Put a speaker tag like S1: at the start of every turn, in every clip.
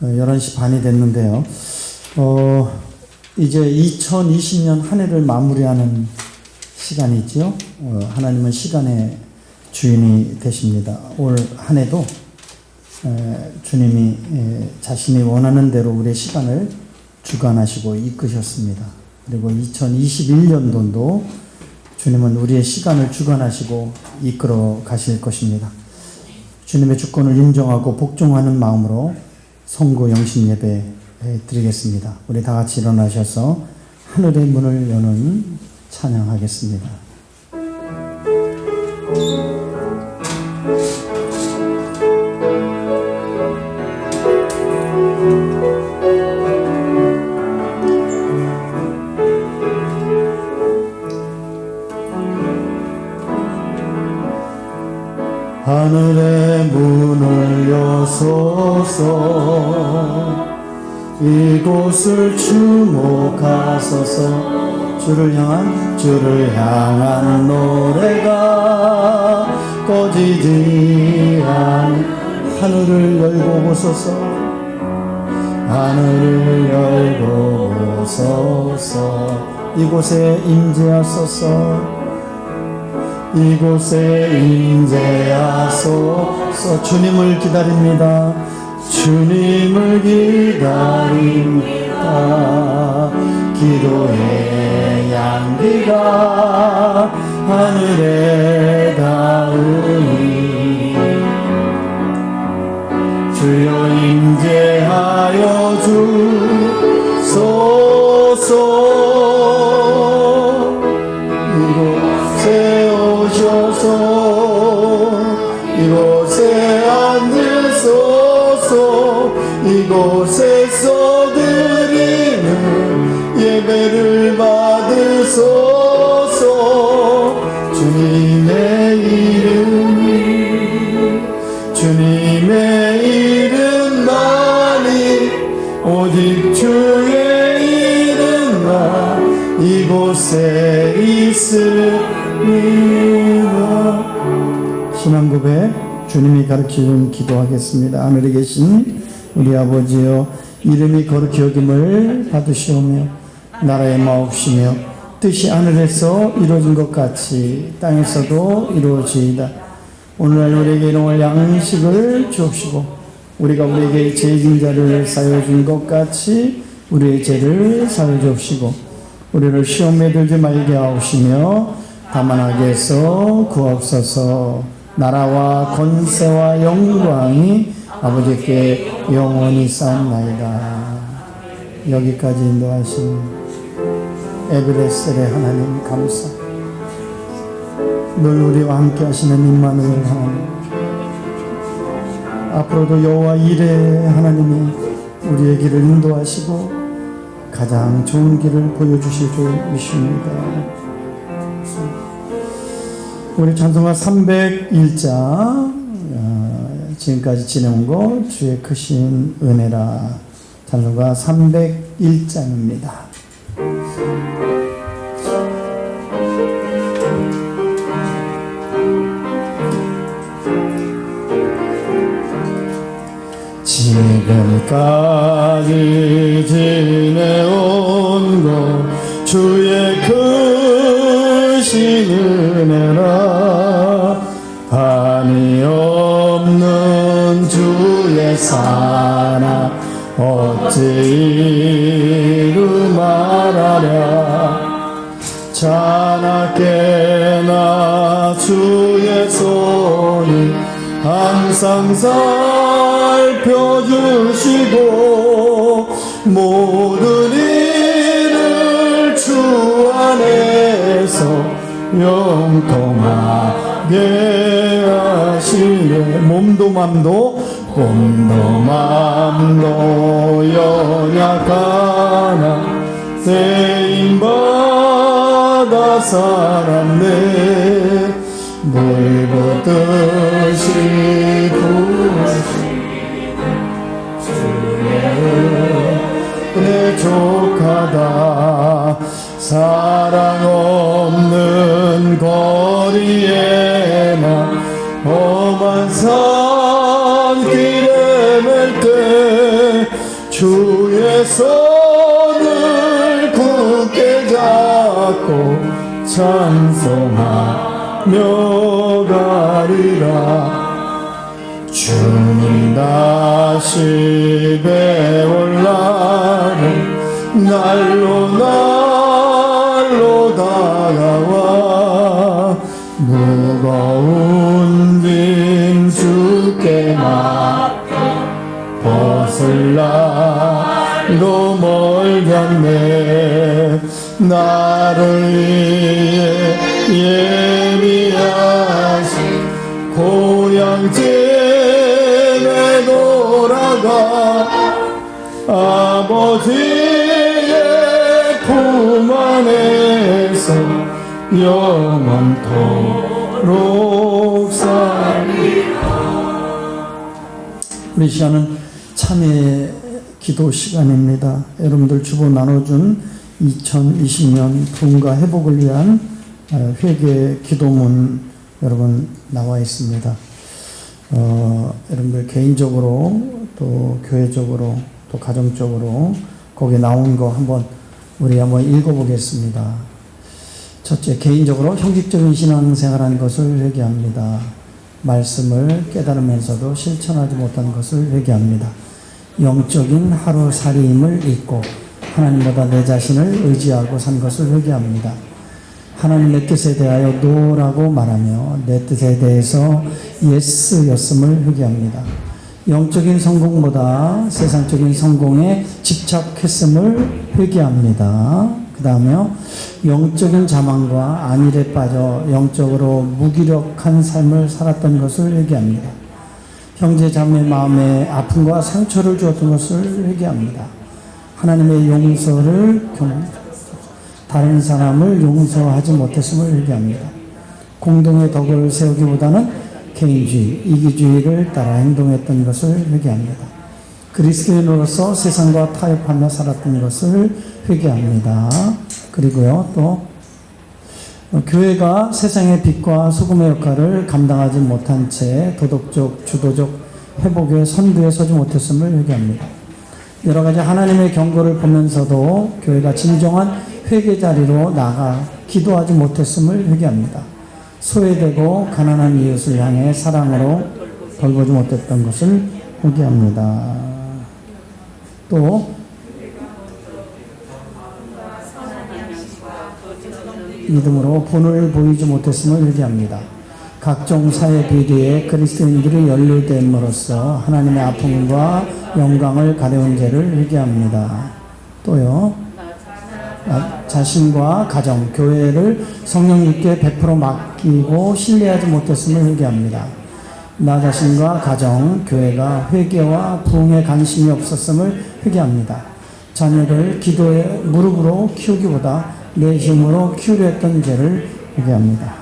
S1: 11시 반이 됐는데요. 이제 2020년 한 해를 마무리하는 시간이죠. 하나님은 시간의 주인이 되십니다. 올 한 해도 주님이 자신이 원하는 대로 우리의 시간을 주관하시고 이끄셨습니다. 그리고 2021년도도 주님은 우리의 시간을 주관하시고 이끌어 가실 것입니다. 주님의 주권을 인정하고 복종하는 마음으로 성구 영신 예배 드리겠습니다. 우리 다 같이 일어나셔서 하늘의 문을 여는 찬양하겠습니다. 하늘의 문을 여소서 이곳을 주목하소서 주를 향한 노래가 꺼지지 않은 하늘을 열고 보소서 하늘을 열고 보소서 이곳에 임재하소서 이곳에 임재하소서 주님을 기다립니다. 주님을 기다립니다. 기도의 향기가 하늘에 닿으니 주여 임재하여 주소서 이곳에 이곳에 앉으소서 이곳에서 드리는 예배를 받으소서 주님의 이름만이 오직 주의 이름만 이곳에 있으리라. 신앙 고백 주님이 가르치는 기도하겠습니다. 하늘에 계신 우리 아버지여 이름이 거룩히 여김을 받으시오며 나라의 마옵시며 뜻이 하늘에서 이루어진 것 같이 땅에서도 이루어지이다. 오늘날 우리에게 일용할 양식을 주옵시고 우리가 우리에게 죄진 자를 사여준 것 같이 우리의 죄를 사여 주옵시고 우리를 시험에 들지 말게 하옵시며 다만 악에서 구하옵소서. 나라와 권세와 영광이 아버지께 영원히 쌓옵나이다. 여기까지 인도하신 에베레셀의 하나님 감사. 늘 우리와 함께 하시는 임마누엘 하나님, 앞으로도 여호와 이레 하나님이 우리의 길을 인도하시고 가장 좋은 길을 보여주실 줄 믿습니다. 우리 찬송가 301장 지금까지 지내온 거 주의 크신 은혜라 찬송가 301장입니다. 지금까지 지내온 것 주의 크신 은혜라 한이 없는 주의 사랑 어찌 이루 말하랴 자나깨나 주의 손이 항상 살펴주시고 모든 일을 주 안에서 영통하게 하시네. 몸도 맘도 연약하나 쓰임받아 살았네. 물 붓듯이 부으시네 주의 은혜 족하다. 사랑 없는 거리에만 험한 산길에 맬 때 손을 굳게 잡고 찬송하며 가리라. 주님 다시 배울 날은 날로 다가와 무거운 짐 주께 맡겨 벗을 날도 멀겠네. 나를 위해 예비하신 고향집에 돌아가 아버지의 품 안에서 영원토록 살리라. 우리 시간은 참회 기도 시간입니다. 여러분들 주보 나눠준 2020년 부흥과 회복을 위한 회개 기도문 여러분 나와 있습니다. 여러분들 개인적으로 또 교회적으로 또 가정적으로 거기에 나온 거 우리 한번 읽어보겠습니다. 첫째, 개인적으로 형식적인 신앙생활한 것을 회개합니다. 말씀을 깨달으면서도 실천하지 못한 것을 회개합니다. 영적인 하루살이임을 잊고 하나님보다 내 자신을 의지하고 산 것을 회개합니다. 하나님 내 뜻에 대하여 노라고 말하며 내 뜻에 대해서 예스였음을 회개합니다. 영적인 성공보다 세상적인 성공에 집착했음을 회개합니다. 그 다음에 영적인 자만과 안일에 빠져 영적으로 무기력한 삶을 살았던 것을 회개합니다. 형제 자매 마음에 아픔과 상처를 주었던 것을 회개합니다. 하나님의 용서를 다른 사람을 용서하지 못했음을 회개합니다. 공동의 덕을 세우기보다는 개인주의, 이기주의를 따라 행동했던 것을 회개합니다. 그리스도인으로서 세상과 타협하며 살았던 것을 회개합니다. 그리고요, 또 교회가 세상의 빛과 소금의 역할을 감당하지 못한 채 도덕적, 주도적 회복의 선두에 서지 못했음을 회개합니다. 여러 가지 하나님의 경고를 보면서도 교회가 진정한 회개 자리로 나가 기도하지 못했음을 회개합니다. 소외되고 가난한 이웃을 향해 사랑으로 돌보지 못했던 것을 회개합니다. 또 믿음으로 본을 보이지 못했음을 회개합니다. 각종 사회 비리에 그리스도인들이 연루됨으로써 하나님의 아픔과 영광을 가려운 죄를 회개합니다. 또요, 자신과 가정, 교회를 성령님께 100% 맡기고 신뢰하지 못했음을 회개합니다. 나 자신과 가정, 교회가 회개와 부흥에 관심이 없었음을 회개합니다. 자녀를 기도의 무릎으로 키우기보다 내 힘으로 키우려 했던 죄를 회개합니다.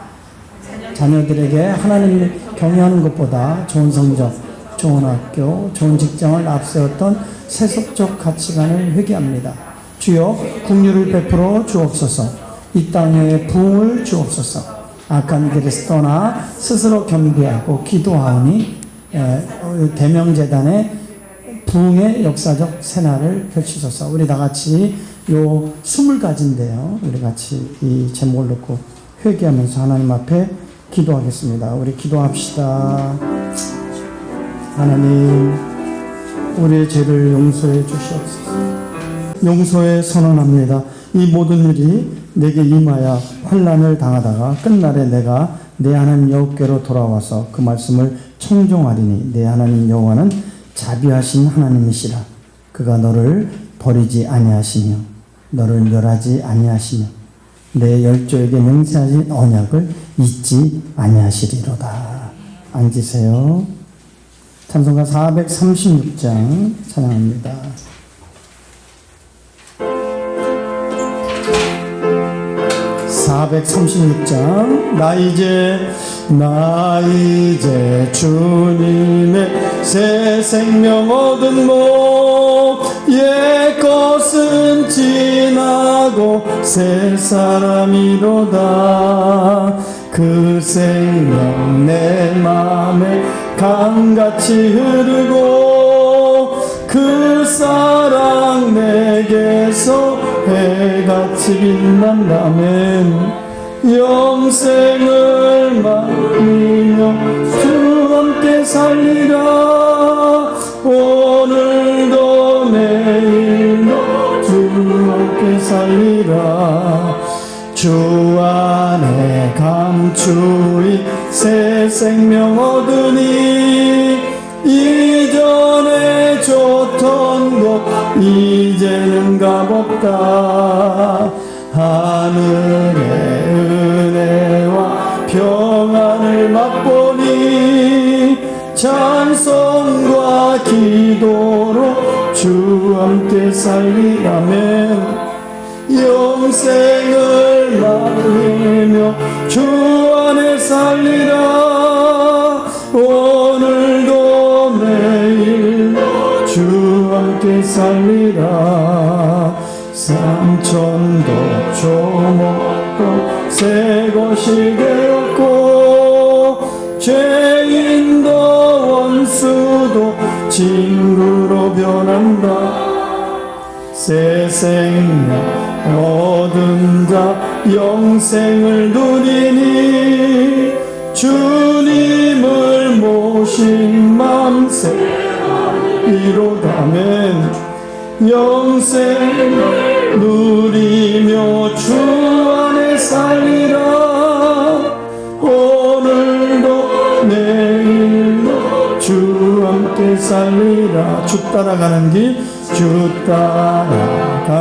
S1: 자녀들에게 하나님을 경외하는 것보다 좋은 성적, 좋은 학교, 좋은 직장을 앞세웠던 세속적 가치관을 회개합니다. 주여 긍휼을 베풀어 주옵소서. 이 땅에 부흥을 주옵소서. 악한 길에서 떠나 스스로 겸비하고 기도하오니 대명재단의 부흥의 역사적 새날을 펼치소서. 우리 다 같이 요 20가지인데요. 우리 같이 이 제목을 놓고 회개하면서 하나님 앞에 기도하겠습니다. 우리 기도합시다. 하나님, 우리의 죄를 용서해 주시옵소서. 용서에 선언합니다. 이 모든 일이 내게 임하여 환난을 당하다가 끝날에 내가 내 하나님 여호와께로 돌아와서 그 말씀을 청종하리니 내 하나님 여호와는 자비하신 하나님이시라. 그가 너를 버리지 아니하시며 너를 멸하지 아니하시며 내 열조에게 맹세하신 언약을 잊지 아니하시리로다. 앉으세요. 찬송가 436장 찬양합니다. 436장. 나 이제 주님의 새 생명 얻은 옛 것은 지나고 새 사람이로다. 그 생명 내 맘에 강같이 흐르고 그 사랑 내 달같이 빛난다면 영생을 맡기며 주 함께 살리라. 오늘도 내일도 주 함께 살리라. 주 안에 감추인 새 생명 얻으니 이전에 좋던 곳 이제는 값없다. 하늘의 은혜와 평안을 맛보니 찬송과 기도로 주 함께 살리라면 영생을 말리며 주 안에 살리라. 오늘도 내일도 주 함께 살리라. 삼천도 조목도 새 것이 되었고 죄인도 원수도 친구로 변한다. 새 생명 얻은 자 영생을 누리니 주님을 모신 맘새 이로다면 영생을 누리며 주 안에 살리라. 오늘도 내일도 주 함께 살리라. 주 따라가는 길 주 따라가는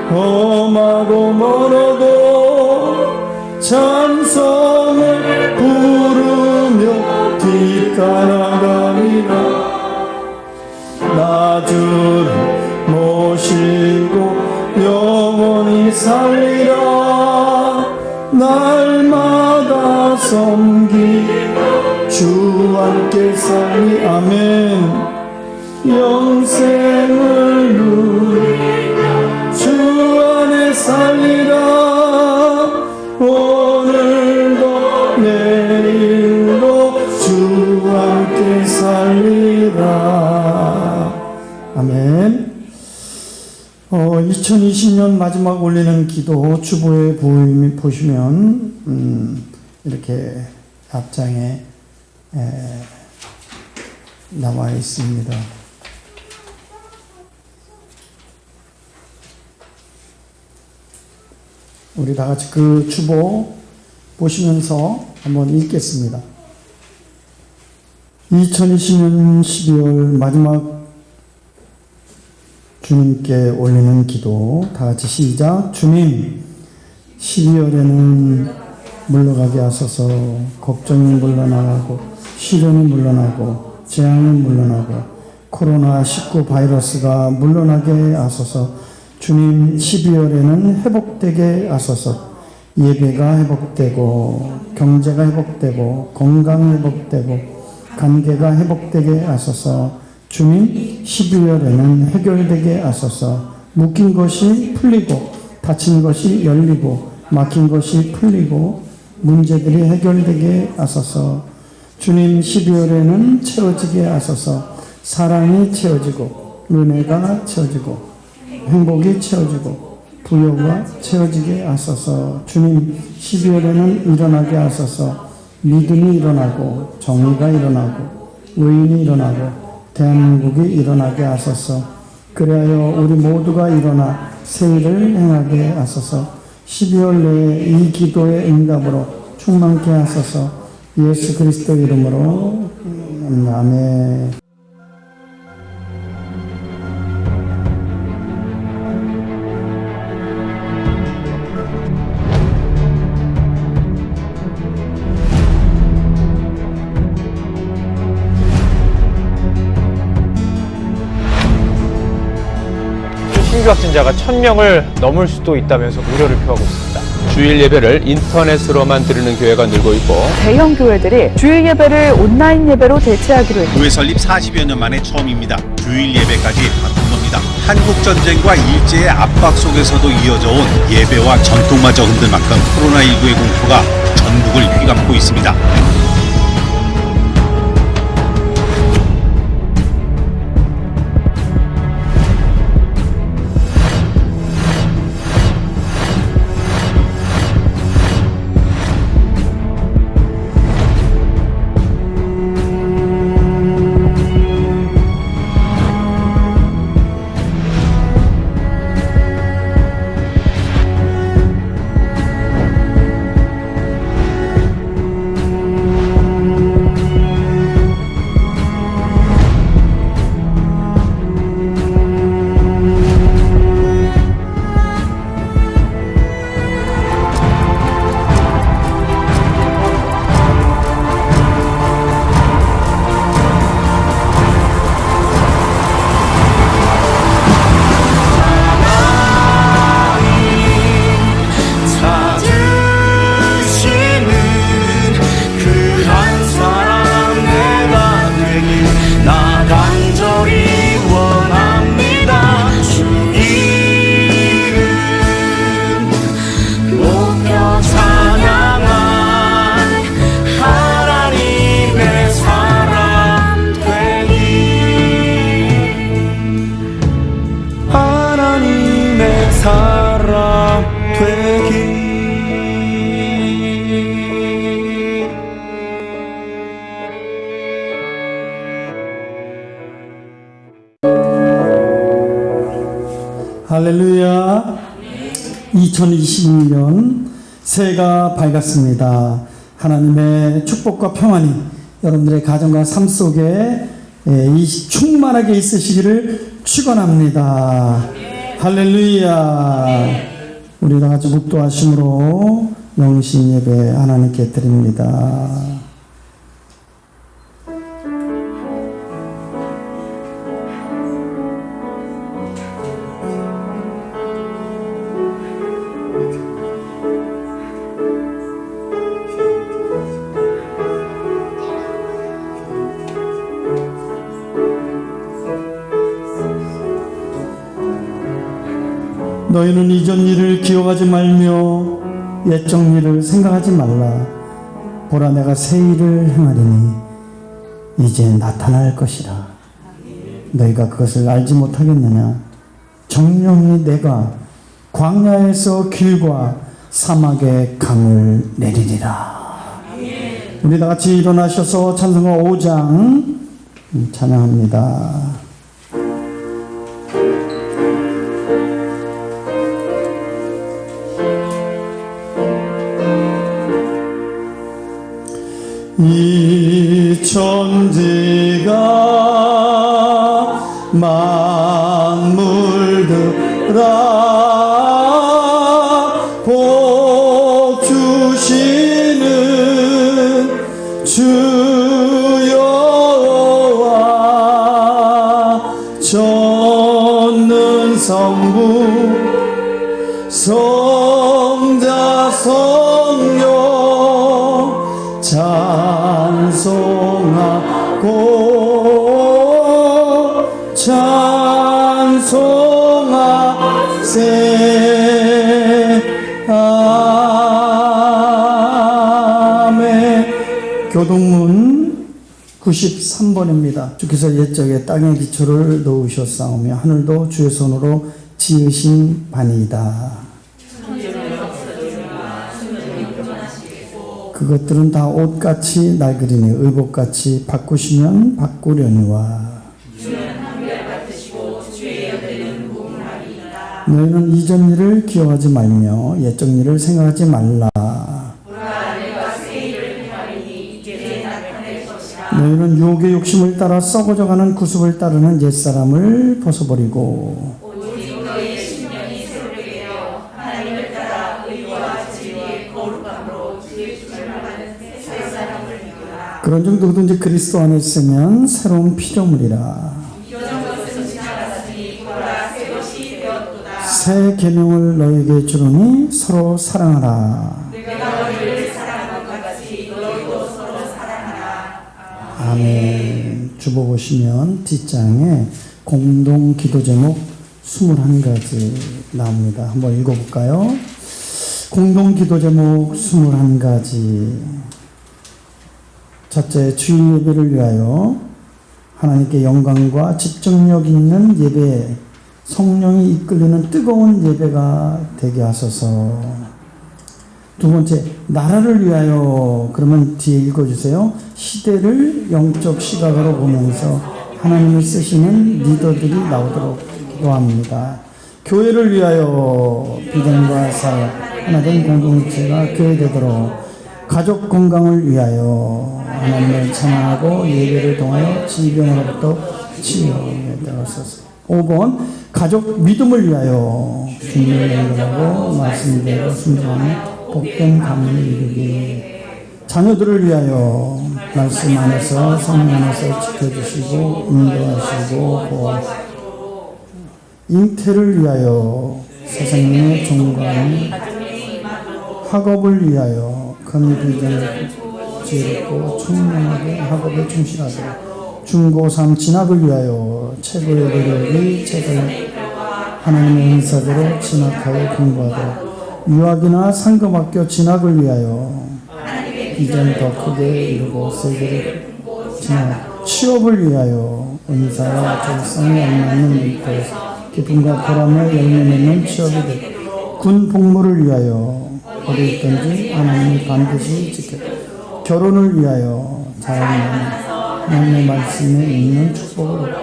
S1: 험하고 멀어도 찬송을 부르며 뒤따라가리라. 나 주를 모시고 영원히 살리라. 날마다 섬기며 주 함께 살리. 아멘. 영생을 누리며 주 안에 살리라. 오늘도 내일도 주 함께 살리라. 아멘. 2020년 마지막 올리는 기도 주보에 보시면 이렇게 앞장에 나와 있습니다. 우리 다 같이 그 주보 보시면서 한번 읽겠습니다. 2020년 12월 마지막 주님께 올리는 기도 다 같이 시작. 주님, 12월에는 물러가게 하소서. 걱정이 물러나고 시련이 물러나고 재앙이 물러나고 코로나19 바이러스가 물러나게 하소서. 주님, 12월에는 회복되게 하소서. 예배가 회복되고 경제가 회복되고 건강이 회복되고 관계가 회복되게 하소서. 주님, 12월에는 해결되게 하소서. 묶인 것이 풀리고 닫힌 것이 열리고 막힌 것이 풀리고 문제들이 해결되게 하소서. 주님, 12월에는 채워지게 하소서. 사랑이 채워지고 은혜가 채워지고 행복이 채워지고 부여가 채워지게 하소서. 주님, 12월에는 일어나게 하소서. 믿음이 일어나고 정의가 일어나고 의인이 일어나고 대한민국이 일어나게 하소서. 그리하여 우리 모두가 일어나 새 일을 행하게 하소서. 12월 내에 이 기도의 응답으로 충만케 하소서. 예수 그리스도 이름으로 아멘.
S2: 신규 확진자가 1000명을 넘을 수도 있다면서 우려를 표하고 있습니다.
S3: 주일 예배를 인터넷으로만 드리는 교회가 늘고 있고
S4: 대형 교회들이 주일 예배를 온라인 예배로 대체하기로 했습니다.
S5: 교회 설립 40여 년 만에 처음입니다. 주일 예배까지 바꾼 겁니다. 한국전쟁과 일제의 압박 속에서도 이어져 온 예배와 전통마저 흔들 만큼 코로나19의 공포가 전국을 휘감고 있습니다.
S6: 간절히 원합니다. 주 이름 높여 찬양할 하나님의 사람 되기. 하나님의 사람 되기.
S1: 할렐루야. 2021년 새해가 밝았습니다. 하나님의 축복과 평안이 여러분들의 가정과 삶 속에 충만하게 있으시기를 축원합니다. 할렐루야. 우리 다 같이 묵도하심으로 영신 예배 하나님께 드립니다. 너희는 이전 일을 기억하지 말며 옛적 일을 생각하지 말라. 보라, 내가 새 일을 행하리니 이제 나타날 것이라. 너희가 그것을 알지 못하겠느냐? 정령이 내가 광야에서 길과 사막에 강을 내리리라. 우리 다 같이 일어나셔서 찬송가 5장 찬양합니다. 이 천지가 만물들아 복 주시는 주 여호와 전능 성부 성자 성령 찬송하고 찬송하세. 아멘. 교동문 93번입니다. 주께서 옛적에 땅에 기초를 놓으셨사오며 하늘도 주의 손으로 지으신 바니이다. 그것들은 다 옷같이 낡으리니 의복같이 바꾸시면 바꾸려니와. 너희는 이전 일을 기억하지 말며 옛적 일을 생각하지 말라. 너희는 유혹의 욕심을 따라 썩어져가는 구습을 따르는 옛사람을 벗어버리고 그런즉 누구든지 그리스도 안에 있으면 새로운 피조물이라. 새 계명을 너에게 주노니 서로 사랑하라. 아멘. 주보 보시면 뒷장에 공동 기도 제목 21가지 나옵니다. 한번 읽어볼까요? 공동 기도 제목 21가지. 첫째, 주일 예배를 위하여 하나님께 영광과 집중력 있는 예배, 성령이 이끌리는 뜨거운 예배가 되게 하소서. 두 번째, 나라를 위하여. 그러면 뒤에 읽어주세요. 시대를 영적 시각으로 보면서 하나님을 쓰시는 리더들이 나오도록 기도합니다. 교회를 위하여 믿음과 사역, 하나된 공동체가 교회되도록. 가족 건강을 위하여 하나님을 찬양하고 예배를 통하여 질병으로부터 치유해 주옵소서. 5번, 가족 믿음을 위하여 주님을 연결하고 말씀대로 순종하는 복된 가문을 이루기. 자녀들을 위하여 말씀 안에서 성령 안에서 지켜주시고 인도하시고 보호하시고. 잉태를 위하여 선생님의 종관. 학업을 위하여 큰 비전을 지혜롭고 총명하게 학업에 충실하도록. 중고3 진학을 위하여 최고의 노력이 책을 하나님의 은사대로 진학하여 공부하도록 유학이나 상급학교 진학을 위하여 이전 더 크게 이루고 세계를 진학 취업을 위하여 은사와 적성에 알맞는 일터에서 기쁨과 보람을 열매 맺는 취업이 되고 군 복무를 위하여 어디 있든지 하나님이 반드시 지켜 결혼을 위하여 하나님의 말씀에 있는 축복을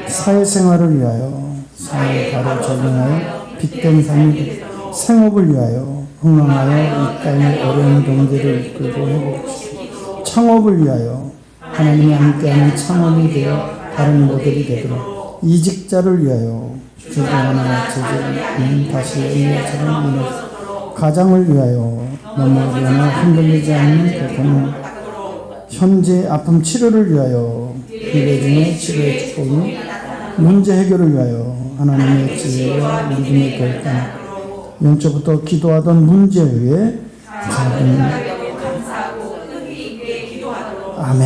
S1: 사회생활을 위하여 사회에 바로 적용하여 빛된 삶이 되고 생업을 위하여 흥망하여 이 땅의 어려운 경제를 이끌고 회복시키고 창업을 위하여 하나님이 함께하는 창업이 되어 다른 모델이 되도록 이직자를 위하여 주도 하나 제자는 다시 의미처럼 인해 가장을 위하여 넘어지거나 흔들리지 않는 그 경험 현재 아픔 치료를 위하여 기대 중의 치료의 축복이 문제 해결을 위하여 하나님의 지혜와 믿음의 결단 연초부터 기도하던 문제에 의해 작은 아멘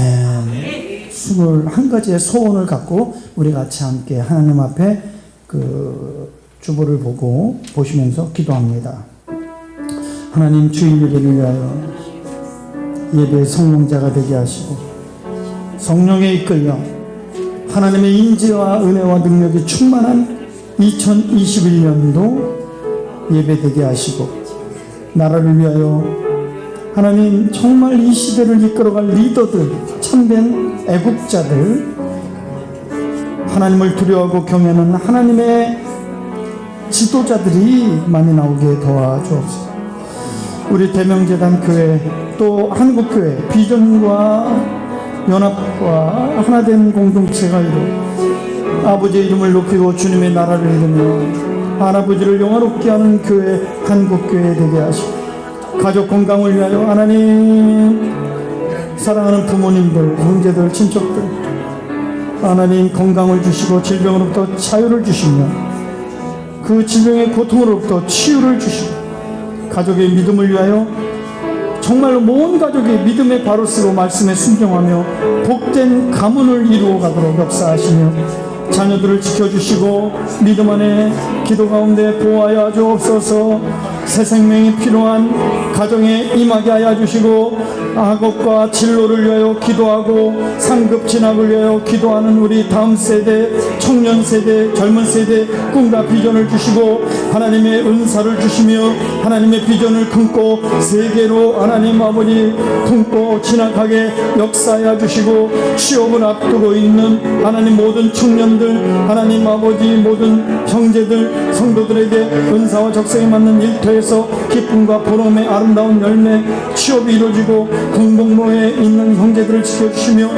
S1: 21가지의 소원을 갖고 우리 같이 함께 하나님 앞에 그 주보를 보시면서 기도합니다. 하나님 주일 예배를 위하여 예배의 성령자가 되게 하시고 성령에 이끌려 하나님의 인지와 은혜와 능력이 충만한 2021년도 예배되게 하시고 나라를 위하여 하나님 정말 이 시대를 이끌어갈 리더들 참된 애국자들 하나님을 두려워하고 경외하는 하나님의 지도자들이 많이 나오게 도와주옵소서. 우리 대명재단 교회 또 한국교회 비전과 연합과 하나된 공동체가 이루 아버지의 이름을 높이고 주님의 나라를 이루며 할아버지를 영화롭게 하는 교회 한국교회 되게 하시고 가족 건강을 위하여 하나님 사랑하는 부모님들 형제들 친척들 하나님 건강을 주시고 질병으로부터 자유를 주시며 그 질병의 고통으로부터 치유를 주시고 가족의 믿음을 위하여 정말로 온 가족이 믿음의 바로스로 말씀에 순종하며 복된 가문을 이루어 가도록 역사하시며 자녀들을 지켜주시고 믿음 안에 기도 가운데 보호하여 주옵소서. 새 생명이 필요한 가정에 임하게 하여 주시고 학업과 진로를 위하여 기도하고 상급 진학을 위하여 기도하는 우리 다음 세대 청년 세대 젊은 세대 꿈과 비전을 주시고 하나님의 은사를 주시며 하나님의 비전을 품고 세계로 하나님 아버지 품고 진학하게 역사하여 주시고 취업을 앞두고 있는 하나님 모든 청년들 하나님 아버지 모든 형제들 성도들에게 은사와 적성에 맞는 일터에서 기쁨과 보람의 아름다운 열매 취업이 이루어지고 공복로에 있는 형제들을 지켜주시며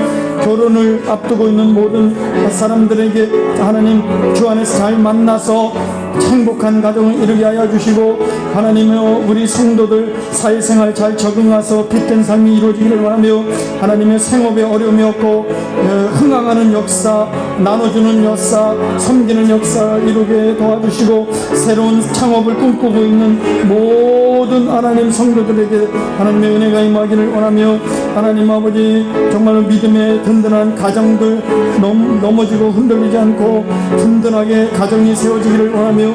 S1: 결혼을 앞두고 있는 모든 사람들에게 하나님 주 안에서 잘 만나서 행복한 가정을 이루게 하여 주시고 하나님의 우리 성도들 사회생활 잘 적응해서 빛된 삶이 이루어지기를 원하며 하나님의 생업에 어려움이 없고 흥황하는 역사 나눠주는 역사 섬기는 역사를 이루게 도와주시고 새로운 창업을 꿈꾸고 있는 모든 하나님 성도들에게 하나님의 은혜가 임하기를 원하며 하나님 아버지 정말로 믿음의 든든한 가정들 넘어지고 흔들리지 않고 든든하게 가정이 세워지기를 원하며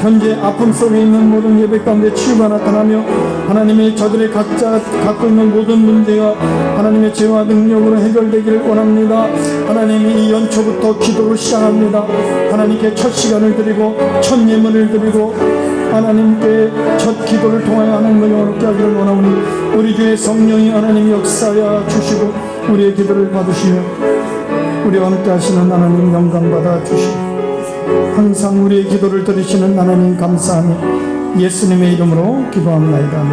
S1: 현재 아픔 속에 있는 모든 예배 가운데 치유가 나타나며 하나님의 저들의 각자 갖고 있는 모든 문제가 하나님의 죄와 능력으로 해결되기를 원합니다. 하나님이 이 연초부터 기도를 시작합니다. 하나님께 첫 시간을 드리고 첫 예물을 드리고 하나님께 첫 기도를 통하여 하나님을 영원롭게 하기를 원하오니 우리 주의 성령이 하나님 역사하여 주시고 우리의 기도를 받으시며 우리와 함께 하시는 하나님 영광 받아 주시고 항상 우리의 기도를 들으시는 하나님 감사하며 예수님의 이름으로 기도합니다.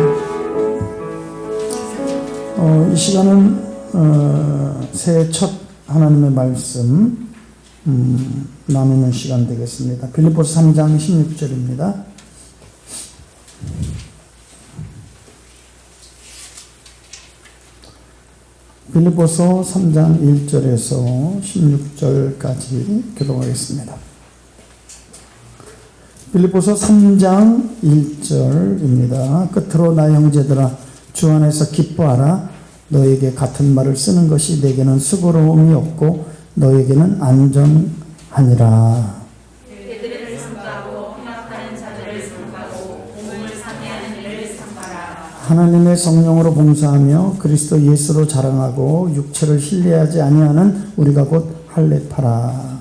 S1: 이 시간은 새해 첫 하나님의 말씀 나누는 시간 되겠습니다. 빌립보서 3장 16절입니다. 빌립보서 3장 1절에서 16절까지 기도하겠습니다. 빌립보서 3장 1절입니다. 끝으로 나 형제들아 주 안에서 기뻐하라. 너에게 같은 말을 쓰는 것이 내게는 수고로움이 없고 너에게는 안전하니라. 하나님의 성령으로 봉사하며 그리스도 예수로 자랑하고 육체를 신뢰하지 아니하는 우리가 곧 할례파라.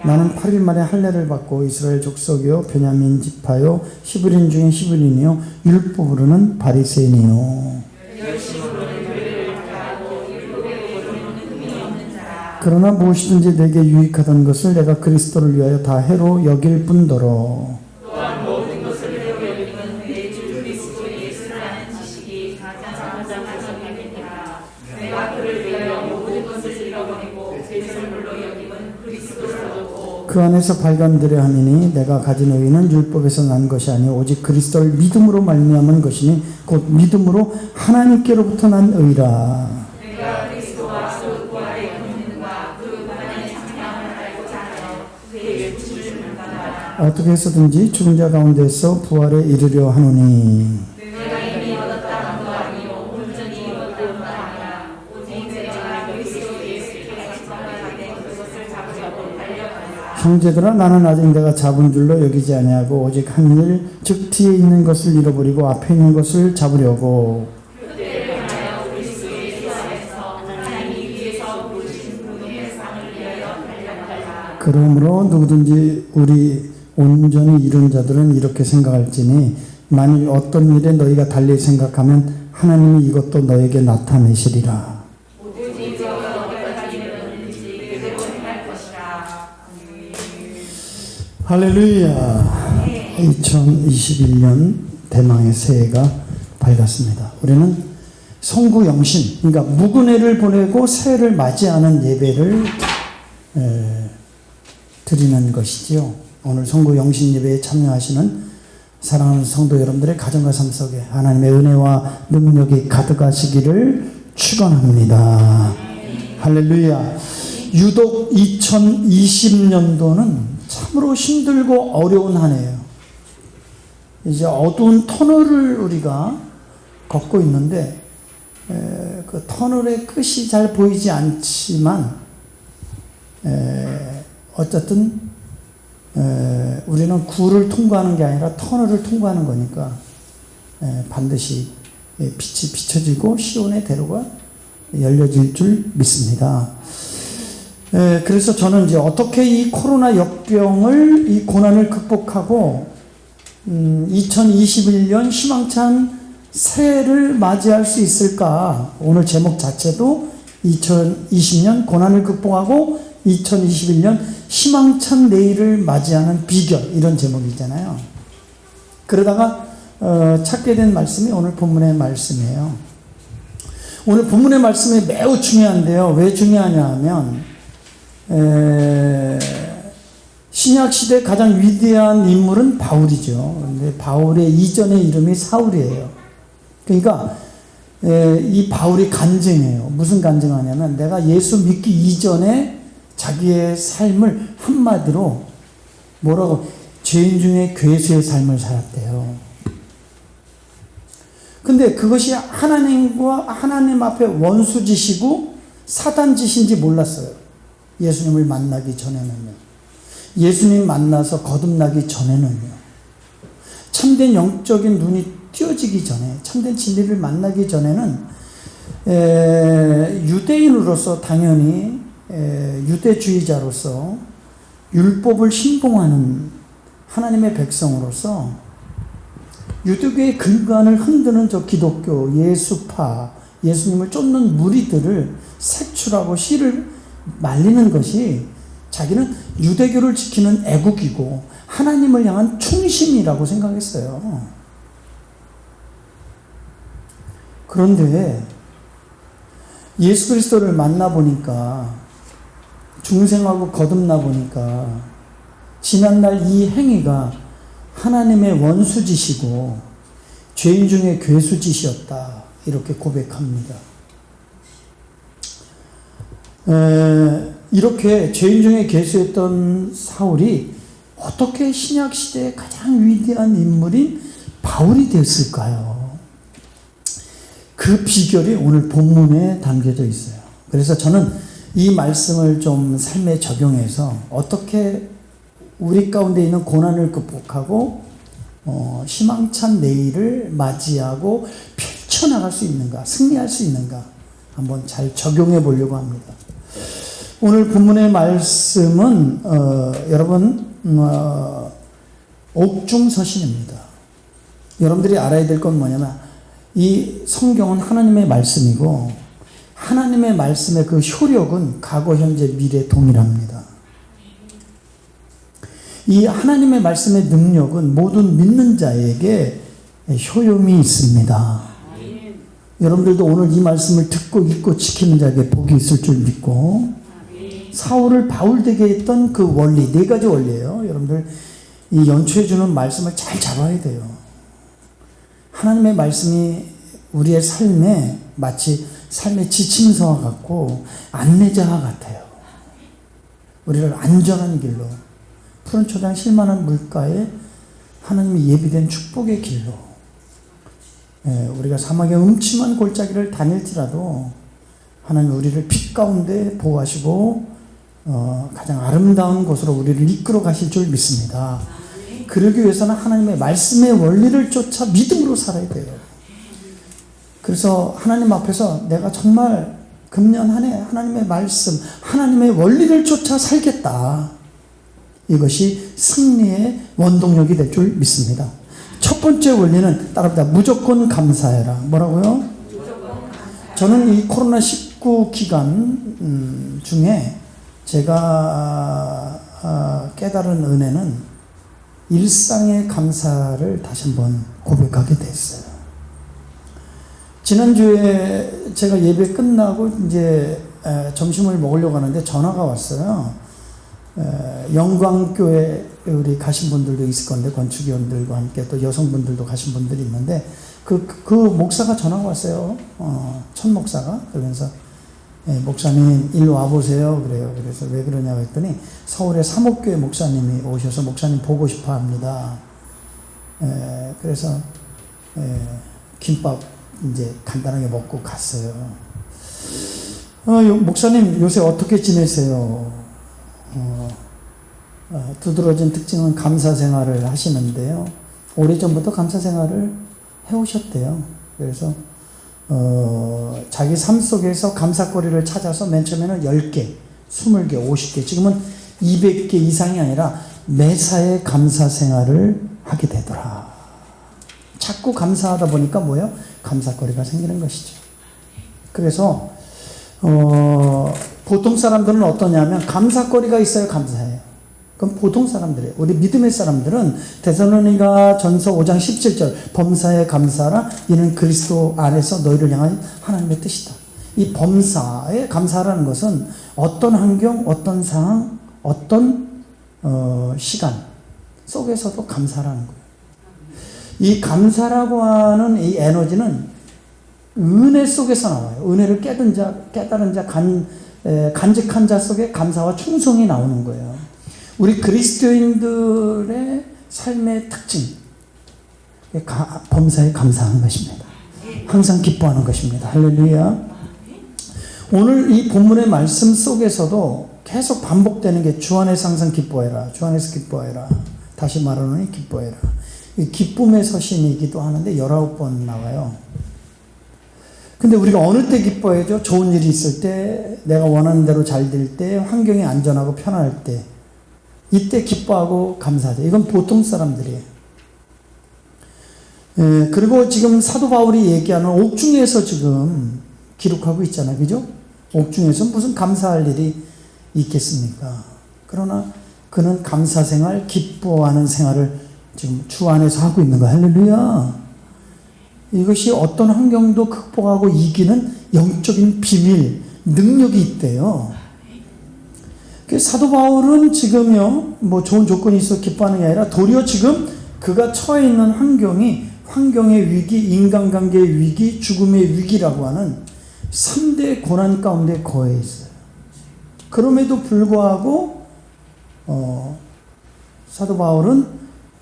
S1: 나는 8일 만에 할례를 받고 이스라엘 족속이요 베냐민 지파요 히브리인 중에 히브리인이요 율법으로는 바리새인이요. 그러나 무엇이든지 내게 유익하던 것을 내가 그리스도를 위하여 다 해로 여길 뿐더러 그 안에서 발견되려 함이니 내가 가진 의는 율법에서 난 것이 아니오 오직 그리스도를 믿음으로 말미암은 것이니 곧 믿음으로 하나님께로부터 난 의라. 어떻게 해서든지 죽은 자 가운데서 부활에 이르려 하노니 형제들아 나는 아직 내가 잡은 줄로 여기지 아니하고 오직 한 일 즉 뒤에 있는 것을 잃어버리고 앞에 있는 것을 잡으려고 그러므로 누구든지 우리 온전히 이룬 자들은 이렇게 생각할지니 만일 어떤 일에 너희가 달리 생각하면 하나님이 이것도 너에게 나타내시리라. 할렐루야. 2021년 대망의 새해가 밝았습니다. 우리는 성구영신, 그러니까 묵은회를 보내고 새해를 맞이하는 예배를 드리는 것이지요. 오늘 성구영신 예배에 참여하시는 사랑하는 성도 여러분들의 가정과 삶 속에 하나님의 은혜와 능력이 가득하시기를 축원합니다. 할렐루야. 유독 2020년도는 참으로 힘들고 어려운 한 해예요. 이제 어두운 터널을 우리가 걷고 있는데 그 터널의 끝이 잘 보이지 않지만 어쨌든 우리는 굴을 통과하는 게 아니라 터널을 통과하는 거니까 반드시 빛이 비춰지고 시온의 대로가 열려질 줄 믿습니다. 그래서 저는 이제 어떻게 이 코로나 역병을, 이 고난을 극복하고 2021년 희망찬 새해를 맞이할 수 있을까? 오늘 제목 자체도 2020년 고난을 극복하고 2021년 희망찬 내일을 맞이하는 비결, 이런 제목이잖아요. 그러다가 찾게 된 말씀이 오늘 본문의 말씀이에요. 오늘 본문의 말씀이 매우 중요한데요. 왜 중요하냐 하면 신약시대 가장 위대한 인물은 바울이죠. 근데 바울의 이전의 이름이 사울이에요. 그러니까 이 바울이 간증해요. 무슨 간증하냐면 내가 예수 믿기 이전에 자기의 삶을 한마디로 뭐라고, 죄인 중에 괴수의 삶을 살았대요. 근데 그것이 하나님 앞에 원수짓이고 사단짓인지 몰랐어요. 예수님을 만나기 전에는요. 예수님 만나서 거듭나기 전에는요. 참된 영적인 눈이 띄어지기 전에, 참된 진리를 만나기 전에는 유대인으로서 당연히 유대주의자로서 율법을 신봉하는 하나님의 백성으로서 유대교의 근간을 흔드는 저 기독교, 예수파, 예수님을 쫓는 무리들을 색출하고 씨를 말리는 것이 자기는 유대교를 지키는 애국이고 하나님을 향한 충심이라고 생각했어요. 그런데 예수 그리스도를 만나보니까, 중생하고 거듭나보니까 지난날 이 행위가 하나님의 원수짓이고 죄인 중에 괴수짓이었다, 이렇게 고백합니다. 이렇게 죄인 중에 괴수였던 사울이 어떻게 신약시대의 가장 위대한 인물인 바울이 됐을까요? 그 비결이 오늘 본문에 담겨져 있어요. 그래서 저는 이 말씀을 좀 삶에 적용해서 어떻게 우리 가운데 있는 고난을 극복하고 희망찬 내일을 맞이하고 펼쳐나갈 수 있는가, 승리할 수 있는가 한번 잘 적용해 보려고 합니다. 오늘 본문의 말씀은 여러분 옥중서신입니다. 여러분들이 알아야 될 건 뭐냐면 이 성경은 하나님의 말씀이고 하나님의 말씀의 그 효력은 과거, 현재, 미래 동일합니다. 이 하나님의 말씀의 능력은 모든 믿는 자에게 효용이 있습니다. 여러분들도 오늘 이 말씀을 듣고 읽고 지키는 자에게 복이 있을 줄 믿고 사울을 바울 되게 했던 그 원리, 4가지 원리예요. 여러분들 이 연초해 주는 말씀을 잘 잡아야 돼요. 하나님의 말씀이 우리의 삶에 마치 삶의 지침서와 같고 안내자와 같아요. 우리를 안전한 길로, 푸른 초장 실만한 물가에 하나님이 예비된 축복의 길로, 우리가 사막의 음침한 골짜기를 다닐지라도 하나님 우리를 빛 가운데 보호하시고 가장 아름다운 곳으로 우리를 이끌어 가실 줄 믿습니다. 그러기 위해서는 하나님의 말씀의 원리를 쫓아 믿음으로 살아야 돼요. 그래서 하나님 앞에서 내가 정말 금년 한 해 하나님의 말씀, 하나님의 원리를 쫓아 살겠다. 이것이 승리의 원동력이 될 줄 믿습니다. 첫 번째 원리는 따라합니다. 무조건 감사해라. 뭐라고요? 저는 이 코로나19 기간 중에 제가 깨달은 은혜는 일상의 감사를 다시 한번 고백하게 됐어요. 지난주에 제가 예배 끝나고 이제 점심을 먹으려고 하는데 전화가 왔어요. 영광교회 우리 가신 분들도 있을 건데 건축위원들과 함께 또 여성분들도 가신 분들이 있는데 그 목사가 전화가 왔어요. 천 목사가. 그러면서 목사님 일로 와보세요. 그래요. 그래서 왜 그러냐고 했더니 서울의 사목교회 목사님이 오셔서 목사님 보고 싶어 합니다. 그래서 김밥 이제 간단하게 먹고 갔어요. 목사님 요새 어떻게 지내세요? 두드러진 특징은 감사 생활을 하시는데요. 오래전부터 감사 생활을 해오셨대요. 그래서 자기 삶 속에서 감사거리를 찾아서 맨 처음에는 10개, 20개, 50개, 지금은 200개 이상이 아니라 매사에 감사 생활을 하게 되더라. 자꾸 감사하다 보니까 뭐예요? 감사거리가 생기는 것이죠. 그래서 보통 사람들은 어떠냐면 감사거리가 있어야 감사해요. 그럼 보통 사람들이에요. 우리 믿음의 사람들은 데살로니가 전서 5장 17절 범사에 감사하라 이는 그리스도 안에서 너희를 향한 하나님의 뜻이다. 이 범사에 감사하라는 것은 어떤 환경, 어떤 상황, 어떤 시간 속에서도 감사라는 거예요. 이 감사라고 하는 이 에너지는 은혜 속에서 나와요. 은혜를 깨달은 자, 간직한 자 속에 감사와 충성이 나오는 거예요. 우리 그리스도인들의 삶의 특징, 범사에 감사하는 것입니다. 항상 기뻐하는 것입니다. 할렐루야. 오늘 이 본문의 말씀 속에서도 계속 반복되는 게 주 안에서 항상 기뻐해라. 주 안에서 기뻐해라. 다시 말하노니 기뻐해라. 이 기쁨의 서신이기도 하는데 19번 나와요. 근데 우리가 어느 때 기뻐해죠? 좋은 일이 있을 때, 내가 원하는 대로 잘 될 때, 환경이 안전하고 편할 때, 이때 기뻐하고 감사하죠. 이건 보통 사람들이에요. 그리고 지금 사도 바울이 얘기하는 옥중에서 지금 기록하고 있잖아요. 그죠? 옥중에서 무슨 감사할 일이 있겠습니까? 그러나 그는 감사 생활, 기뻐하는 생활을 지금 주 안에서 하고 있는 거예요. 할렐루야. 이것이 어떤 환경도 극복하고 이기는 영적인 비밀, 능력이 있대요. 사도 바울은 지금요, 뭐 좋은 조건이 있어 기뻐하는 게 아니라 도리어 지금 그가 처해 있는 환경의 위기, 인간관계의 위기, 죽음의 위기라고 하는 3대 고난 가운데 거해 있어요. 그럼에도 불구하고 사도 바울은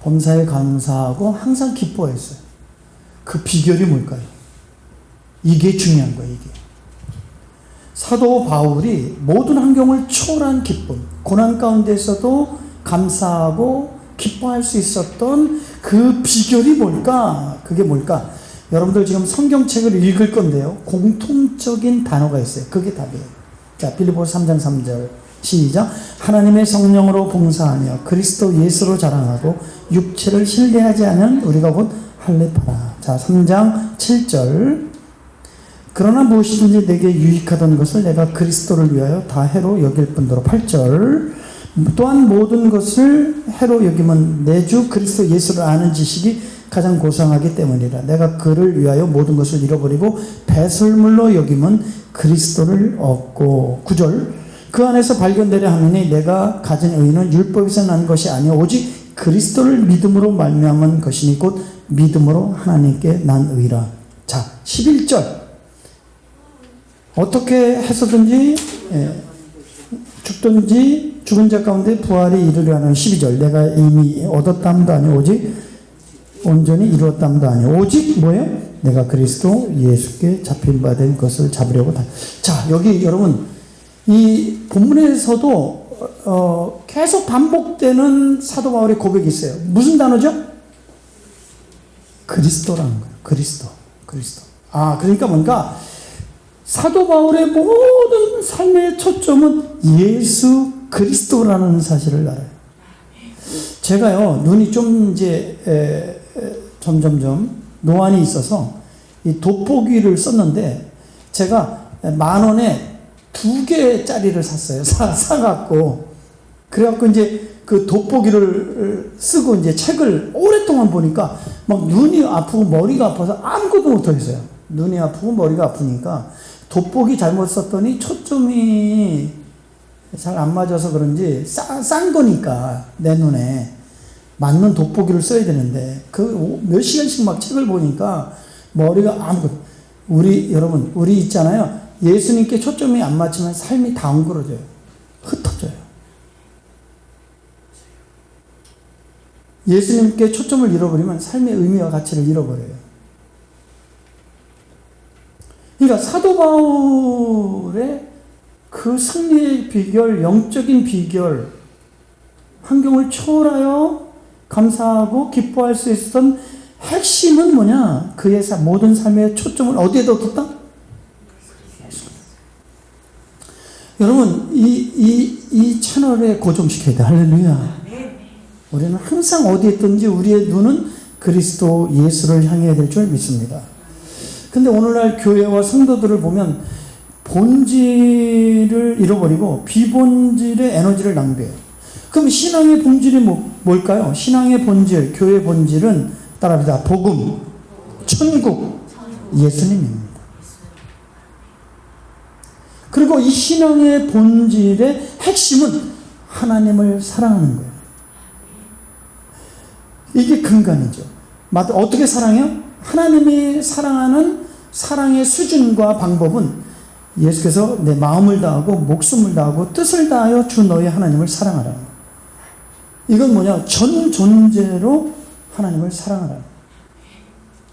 S1: 범사에 감사하고 항상 기뻐했어요. 그 비결이 뭘까요? 이게 중요한 거예요. 이게. 사도 바울이 모든 환경을 초월한 기쁨, 고난 가운데서도 감사하고 기뻐할 수 있었던 그 비결이 뭘까? 그게 뭘까? 여러분들 지금 성경책을 읽을 건데요. 공통적인 단어가 있어요. 그게 답이에요. 자, 빌립보서 3장 3절 시작. 하나님의 성령으로 봉사하며 그리스도 예수로 자랑하고 육체를 신뢰하지 않은 우리가 곧 할례파라. 자, 3장 7절. 그러나 무엇이든지 내게 유익하던 것을 내가 그리스도를 위하여 다 해로 여길 뿐더러. 8절. 또한 모든 것을 해로 여기면 내 주 그리스도 예수를 아는 지식이 가장 고상하기 때문이라. 내가 그를 위하여 모든 것을 잃어버리고 배설물로 여기면 그리스도를 얻고. 9절. 그 안에서 발견되려 하느니 내가 가진 의는 율법에서 난 것이 아니요 오직 그리스도를 믿음으로 말미암은 것이니 곧 믿음으로 하나님께 난 의라. 자, 11절. 어떻게 해서든지 죽든지 죽은 자 가운데 부활이 이르려 하는 12절. 내가 이미 얻었담도 아니요 오직 온전히 이루었담도 아니요 오직 뭐예요? 내가 그리스도 예수께 잡힌 바 된 것을 잡으려고 다. 자, 여기 여러분 이 본문에서도 계속 반복되는 사도 바울의 고백이 있어요. 무슨 단어죠? 그리스도라는 거예요. 그리스도. 아, 그러니까 뭔가 사도 바울의 모든 삶의 초점은 예수 그리스도라는 사실을 알아요. 제가요, 눈이 좀 이제 점점점 노안이 있어서 이 돋보기를 썼는데 제가 10,000원에 2개짜리를 샀어요. 사갖고. 그래갖고 이제 그 돋보기를 쓰고 이제 책을 오랫동안 보니까 막 눈이 아프고 머리가 아파서 아무것도 못하겠어요. 눈이 아프고 머리가 아프니까 돋보기 잘못 썼더니 초점이 잘 안 맞아서 그런지 싼 거니까 내 눈에 맞는 돋보기를 써야 되는데 그 몇 시간씩 막 책을 보니까 머리가 여러분, 우리 있잖아요. 예수님께 초점이 안 맞추면 삶이 다 엉그러져요. 흩어져요. 예수님께 초점을 잃어버리면 삶의 의미와 가치를 잃어버려요. 그러니까 사도 바울의 그 승리의 비결, 영적인 비결, 환경을 초월하여 감사하고 기뻐할 수 있었던 핵심은 뭐냐? 그의 모든 삶의 초점을 어디에 뒀다? 여러분, 이 채널에 고정시켜야 돼. 할렐루야. 우리는 항상 어디에 있든지 우리의 눈은 그리스도 예수를 향해야 될 줄 믿습니다. 근데 오늘날 교회와 성도들을 보면 본질을 잃어버리고 비본질의 에너지를 낭비해요. 그럼 신앙의 본질이 뭘까요? 신앙의 본질, 교회의 본질은 따라합니다. 복음, 천국, 예수님입니다. 그리고 이 신앙의 본질의 핵심은 하나님을 사랑하는 거예요. 이게 근간이죠. 어떻게 사랑해요? 하나님이 사랑하는 사랑의 수준과 방법은 예수께서 내 마음을 다하고 목숨을 다하고 뜻을 다하여 주 너희 하나님을 사랑하라. 이건 뭐냐? 전 존재로 하나님을 사랑하라.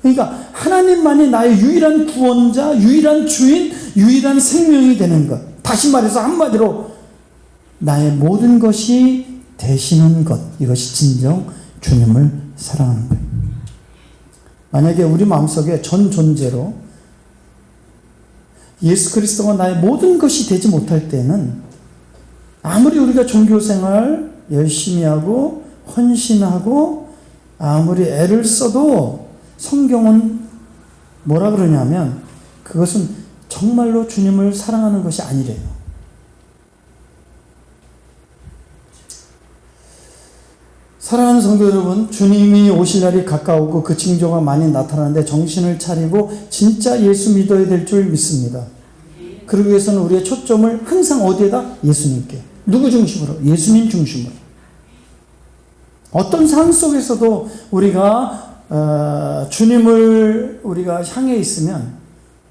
S1: 그러니까 하나님만이 나의 유일한 구원자, 유일한 주인, 유일한 생명이 되는 것. 다시 말해서 한마디로 나의 모든 것이 되시는 것. 이것이 진정 주님을 사랑하는 거예요. 만약에 우리 마음속에 전 존재로 예수 그리스도가 나의 모든 것이 되지 못할 때는 아무리 우리가 종교생활 열심히 하고 헌신하고 아무리 애를 써도 성경은 뭐라 그러냐면 그것은 정말로 주님을 사랑하는 것이 아니래요. 사랑하는 성도 여러분, 주님이 오실 날이 가까우고 그 징조가 많이 나타나는데 정신을 차리고 진짜 예수 믿어야 될 줄 믿습니다. 그러기 위해서는 우리의 초점을 항상 어디에다? 예수님께. 누구 중심으로? 예수님 중심으로. 어떤 삶 속에서도 우리가 주님을 우리가 향해 있으면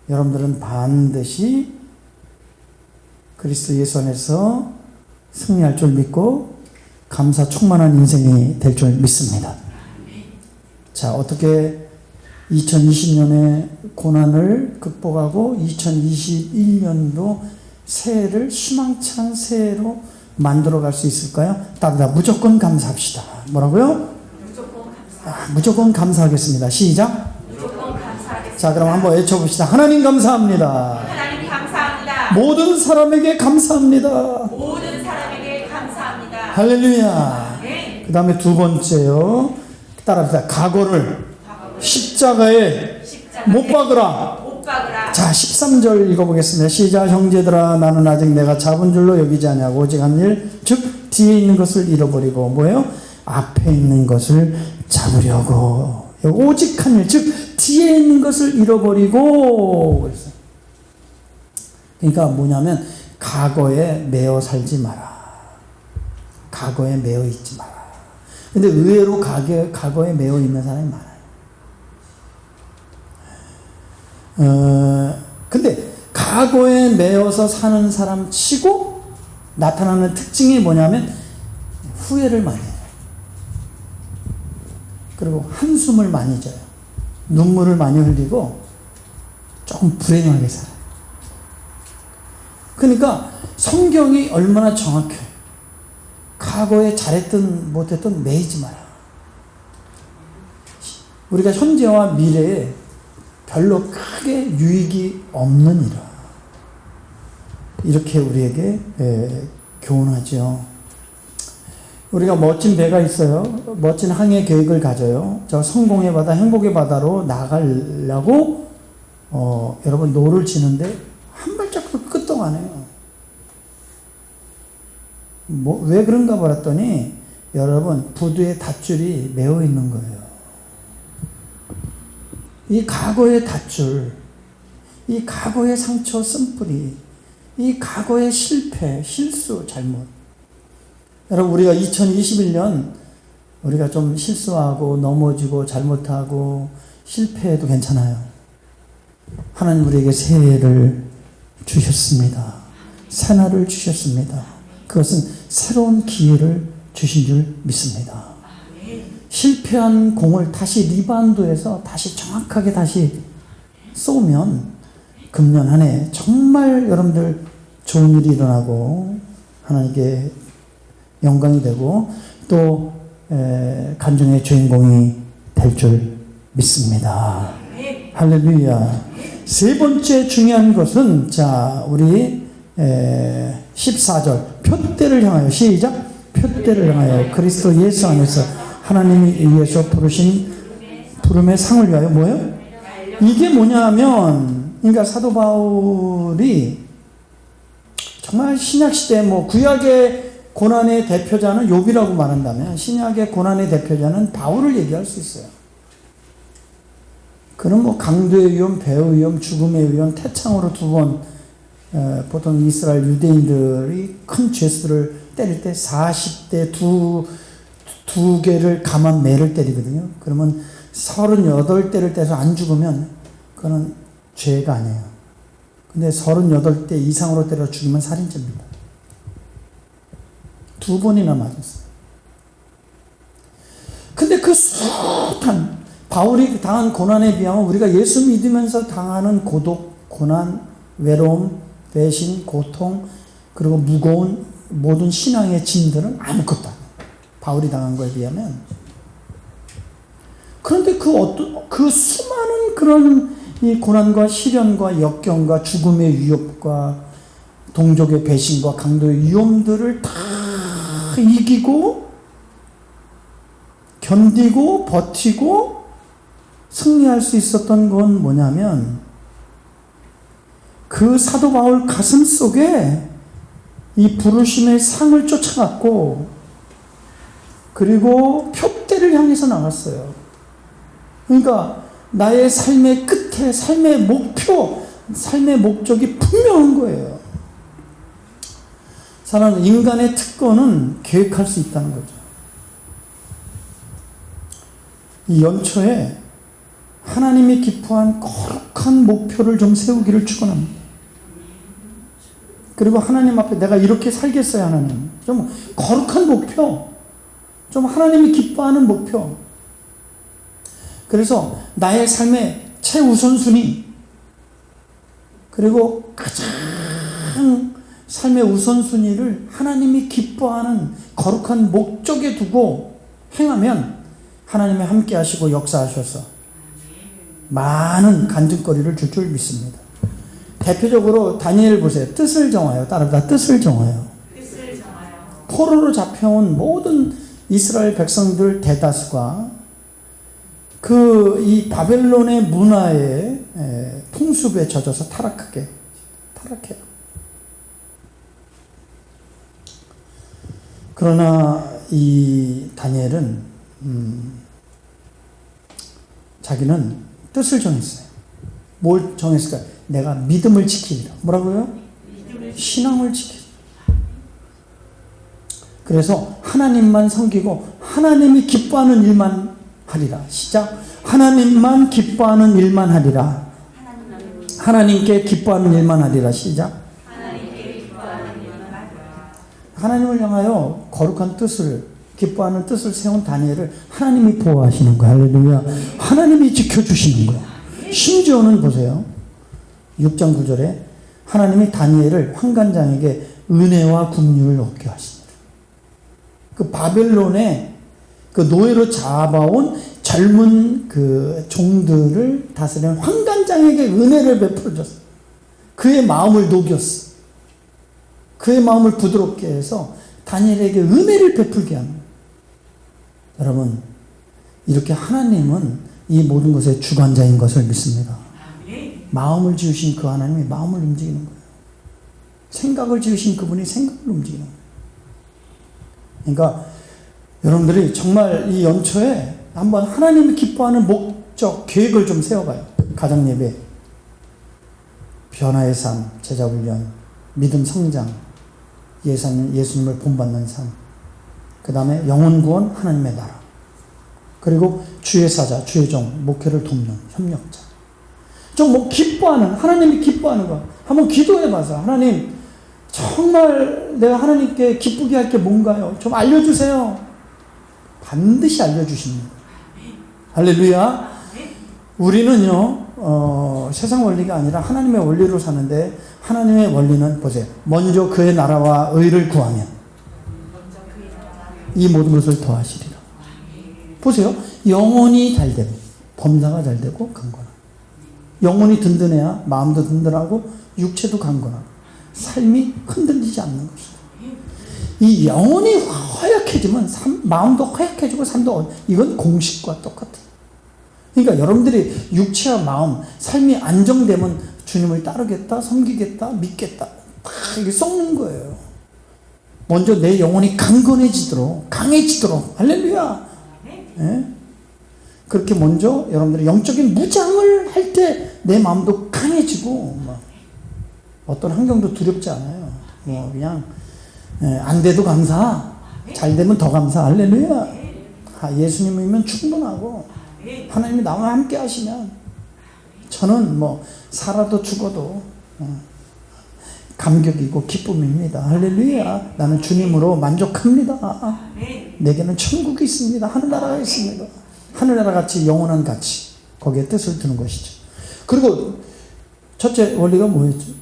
S1: 여러분들은 반드시 그리스도 예수 안에서 승리할 줄 믿고 감사 충만한 인생이 될 줄 믿습니다. 자, 어떻게 2020년의 고난을 극복하고 2021년도 새해를 희망찬 새해로 만들어갈 수 있을까요? 따르다 무조건 감사합시다. 뭐라고요? 무조건 감사하겠습니다. 시작.
S7: 무조건 감사하겠습니다.
S1: 자, 그럼 한번 외쳐봅시다. 하나님 감사합니다.
S7: 하나님 감사합니다.
S1: 모든 사람에게 감사합니다.
S7: 모든 사람에게 감사합니다.
S1: 할렐루야.
S7: 네.
S1: 그 다음에 두 번째요. 따라합시다. 각오를 십자가에 못 박으라.
S7: 못 박으라.
S1: 자, 13절 읽어보겠습니다. 시작. 형제들아, 나는 아직 내가 잡은 줄로 여기지 아니하고 오직 한 일, 즉 뒤에 있는 것을 잃어버리고 뭐예요? 앞에 있는 것을 잡으려고. 오직 한 일, 즉 뒤에 있는 것을 잃어버리고 그랬어요. 그러니까 뭐냐면 과거에 매어 살지 마라. 과거에 매어 있지 마라. 근데 의외로 과거에 매어 있는 사람이 많아요. 근데 과거에 매어서 사는 사람 치고 나타나는 특징이 뭐냐면 후회를 많이 해요. 그리고 한숨을 많이 져요. 눈물을 많이 흘리고 조금 불행하게 살아요. 그러니까 성경이 얼마나 정확해. 과거에 잘했든 못했든 매이지 마라. 우리가 현재와 미래에 별로 크게 유익이 없는 일이라. 이렇게 우리에게 교훈하죠. 우리가 멋진 배가 있어요. 멋진 항해 계획을 가져요. 저 성공의 바다, 행복의 바다로 나가려고 여러분 노를 지는데 한 발짝도 끄떡하네요. 왜 그런가 봤더니 여러분 부두에 닷줄이 매어 있는 거예요. 이 과거의 닷줄, 이 과거의 상처 쓴뿌리, 이 과거의 실패, 실수, 잘못. 여러분 우리가 2021년 우리가 좀 실수하고 넘어지고 잘못하고 실패해도 괜찮아요. 하나님 우리에게 새해를 주셨습니다. 새날을 주셨습니다. 그것은 새로운 기회를 주신 줄 믿습니다. 실패한 공을 다시 리바운드해서 다시 정확하게 다시 쏘면 금년 한 해 정말 여러분들 좋은 일이 일어나고 하나님께 영광이 되고 또 간증의 주인공이 될 줄 믿습니다. 할렐루야. 세 번째 중요한 것은 자 우리 14절 표대를 향하여 시작. 표대를 향하여 그리스도 예수 안에서 하나님이 위해서 부르신 부름의 상을 위하여 뭐예요? 이게 뭐냐면 그러니까 사도 바울이 정말 신약시대 뭐 구약의 고난의 대표자는 욥이라고 말한다면 신약의 고난의 대표자는 바울을 얘기할 수 있어요. 그는 뭐 강도의 위험, 배의 위험, 죽음의 위험, 태창으로 두 번 보통 이스라엘 유대인들이 큰 죄수를 때릴 때 40대 두 개를 감한 매를 때리거든요. 그러면 38대를 때려서 안 죽으면 그거는 죄가 아니에요. 근데 38대 이상으로 때려 죽이면 살인죄입니다. 두 번이나 맞았어요. 근데 그 숱한 바울이 당한 고난에 비하면 우리가 예수 믿으면서 당하는 고독, 고난, 외로움, 배신, 고통 그리고 무거운 모든 신앙의 짐들은 아무것도 아니에요. 바울이 당한 거에 비하면. 그런데 그 수많은 그런 이 고난과 시련과 역경과 죽음의 위협과 동족의 배신과 강도의 위험들을 다 이기고 견디고 버티고 승리할 수 있었던 건 뭐냐면 그 사도 바울 가슴 속에 이 부르심의 상을 쫓아갔고 그리고 표대를 향해서 나갔어요. 그러니까 나의 삶의 끝에 삶의 목표, 삶의 목적이 분명한 거예요. 사람은 인간의 특권은 계획할 수 있다는 거죠. 이 연초에 하나님이 기뻐한 거룩한 목표를 좀 세우기를 축원합니다. 그리고 하나님 앞에 내가 이렇게 살겠어요. 하나님 좀 거룩한 목표, 좀 하나님이 기뻐하는 목표. 그래서 나의 삶의 최우선순위, 그리고 가장 삶의 우선순위를 하나님이 기뻐하는 거룩한 목적에 두고 행하면 하나님이 함께 하시고 역사하셔서 많은 간증거리를 줄 줄 믿습니다. 대표적으로 다니엘 보세요. 뜻을 정하여, 따라다 뜻을 정하여. 포로로 잡혀온 모든 이스라엘 백성들 대다수가 이 바벨론의 문화의 풍습에 젖어서 타락해요. 그러나 이 다니엘은 자기는 뜻을 정했어요. 뭘 정했을까요? 내가 믿음을 지키리라. 뭐라고요? 신앙을 지키리라. 그래서 하나님만 섬기고 하나님이 기뻐하는 일만 하리라. 시작. 하나님만 기뻐하는 일만 하리라. 하나님께 기뻐하는 일만 하리라. 시작. 하나님을 향하여 거룩한 뜻을, 기뻐하는 뜻을 세운 다니엘을 하나님이 보호하시는 거야. 할렐루야. 하나님이 지켜주시는 거야. 심지어는 보세요. 6장 9절에 하나님이 다니엘을 환관장에게 은혜와 긍휼을 얻게 하십니다. 그 바벨론의 그 노예로 잡아온 젊은 그 종들을 다스리는 환관장에게 은혜를 베풀어줬어. 그의 마음을 녹였어. 그의 마음을 부드럽게 해서 다니엘에게 은혜를 베풀게 합니다. 여러분, 이렇게 하나님은 이 모든 것의 주관자인 것을 믿습니다. 마음을 지으신 그 하나님이 마음을 움직이는 거예요. 생각을 지으신 그분이 생각을 움직이는 거예요. 그러니까 여러분들이 정말 이 연초에 한번 하나님이 기뻐하는 목적, 계획을 좀 세워봐요. 가정예배, 변화의 삶, 제자훈련, 믿음 성장, 예수님을 본받는 삶, 그 다음에 영혼구원, 하나님의 나라, 그리고 주의 사자, 주의 종, 목회를 돕는 협력자. 좀 기뻐하는, 하나님이 기뻐하는 거 한번 기도해봐서, 하나님 정말 내가 하나님께 기쁘게 할 게 뭔가요? 좀 알려주세요. 반드시 알려주십니다. 할렐루야. 우리는요 세상 원리가 아니라 하나님의 원리로 사는데, 하나님의 원리는 보세요. 먼저 그의 나라와 의를 구하면 이 모든 것을 더하시리라. 보세요. 영혼이 잘 되고 범사가 잘 되고 강건하고, 영혼이 든든해야 마음도 든든하고 육체도 강건하고 삶이 흔들리지 않는 것이다. 이 영혼이 허약해지면 마음도 허약해지고 삶도, 이건 공식과 똑같아요. 그러니까 여러분들이 육체와 마음, 삶이 안정되면 주님을 따르겠다, 섬기겠다, 믿겠다, 막 이게 썩는 거예요. 먼저 내 영혼이 강건해지도록, 강해지도록, 할렐루야. 예? 그렇게 먼저 여러분들이 영적인 무장을 할 때 내 마음도 강해지고, 어떤 환경도 두렵지 않아요. 그냥 안 돼도 감사, 잘 되면 더 감사. 할렐루야. 예수님이면 충분하고 하나님이 나와 함께 하시면 저는 살아도 죽어도 감격이고 기쁨입니다. 할렐루야. 나는 주님으로 만족합니다. 내게는 천국이 있습니다. 하늘나라가 있습니다. 하늘나라 같이 영원한 가치, 거기에 뜻을 두는 것이죠. 그리고 첫째 원리가 뭐였죠?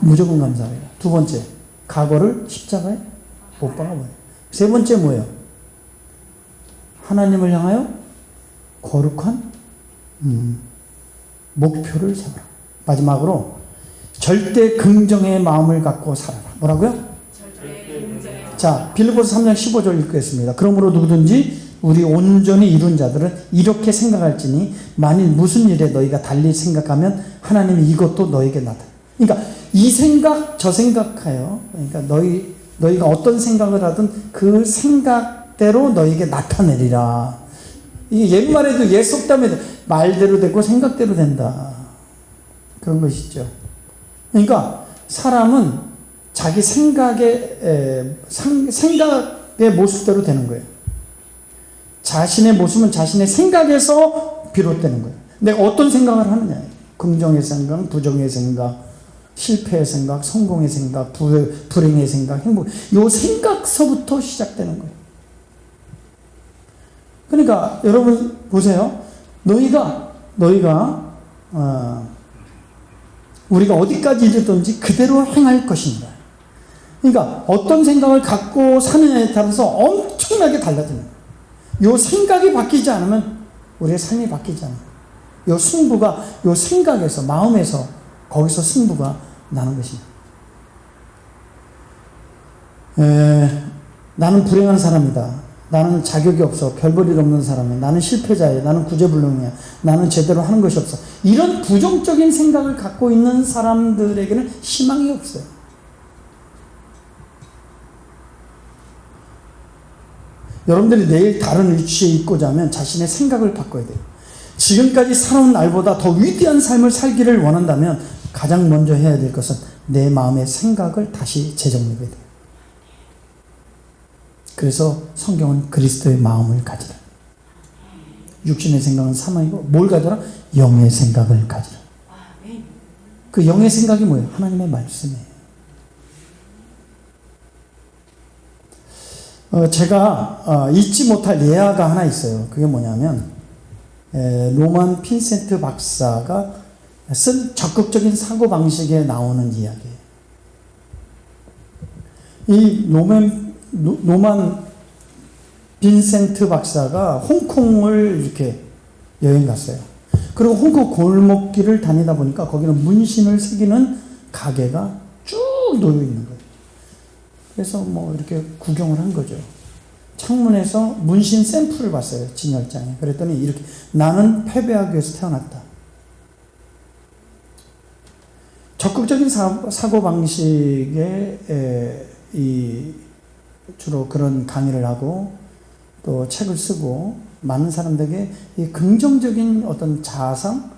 S1: 무조건 감사해요. 두 번째, 과거를 십자가에 못 박아버려요. 세 번째 뭐예요? 하나님을 향하여 거룩한 목표를 세워라. 마지막으로 절대 긍정의 마음을 갖고 살아라. 뭐라고요? 자, 빌립보서 3장 15절 읽겠습니다. 그러므로 누구든지 우리 온전히 이룬 자들은 이렇게 생각할지니 만일 무슨 일에 너희가 달리 생각하면 하나님이 이것도 너에게 나타나. 그러니까 이 생각 저 생각하여, 그러니까 너희가 어떤 생각을 하든 그 생각대로 너에게 나타내리라. 이게 옛말에도 옛 속담에 말대로 되고 생각대로 된다, 그런 것이죠. 그러니까 사람은 자기 생각의 모습대로 되는 거예요. 자신의 모습은 자신의 생각에서 비롯되는 거예요. 내가 어떤 생각을 하느냐, 긍정의 생각, 부정의 생각, 실패의 생각, 성공의 생각, 불행의 생각, 행복, 이 생각서부터 시작되는 거예요. 그러니까 여러분 보세요. 너희가 우리가 어디까지 이르든지 그대로 행할 것입니다. 그러니까 어떤 생각을 갖고 사느냐에 따라서 엄청나게 달라집니다. 요 생각이 바뀌지 않으면 우리의 삶이 바뀌지 않아요. 요 승부가 요 생각에서, 마음에서, 거기서 승부가 나는 것입니다. 나는 불행한 사람이다. 나는 자격이 없어. 별 볼 일 없는 사람이야. 나는 실패자야. 나는 구제불능이야. 나는 제대로 하는 것이 없어. 이런 부정적인 생각을 갖고 있는 사람들에게는 희망이 없어요. 여러분들이 내일 다른 위치에 있고자 하면 자신의 생각을 바꿔야 돼요. 지금까지 살아온 날보다 더 위대한 삶을 살기를 원한다면 가장 먼저 해야 될 것은 내 마음의 생각을 다시 재정립해야 돼요. 그래서 성경은 그리스도의 마음을 가지라. 육신의 생각은 사망이고 뭘 가져라? 영의 생각을 가지라. 그 영의 생각이 뭐예요? 하나님의 말씀이에요. 제가 잊지 못할 예화가 하나 있어요. 그게 뭐냐면 로만 핀센트 박사가 쓴 적극적인 사고방식에 나오는 이야기예요. 이 로만 빈센트 박사가 홍콩을 이렇게 여행 갔어요. 그리고 홍콩 골목길을 다니다 보니까 거기는 문신을 새기는 가게가 쭉 놓여 있는 거예요. 그래서 뭐 이렇게 구경을 한 거죠. 창문에서 문신 샘플을 봤어요. 진열장에. 그랬더니 이렇게 나는 패배하기 위해서 태어났다. 적극적인 사고방식에 주로 그런 강의를 하고 또 책을 쓰고 많은 사람들에게 이 긍정적인 어떤 자아상,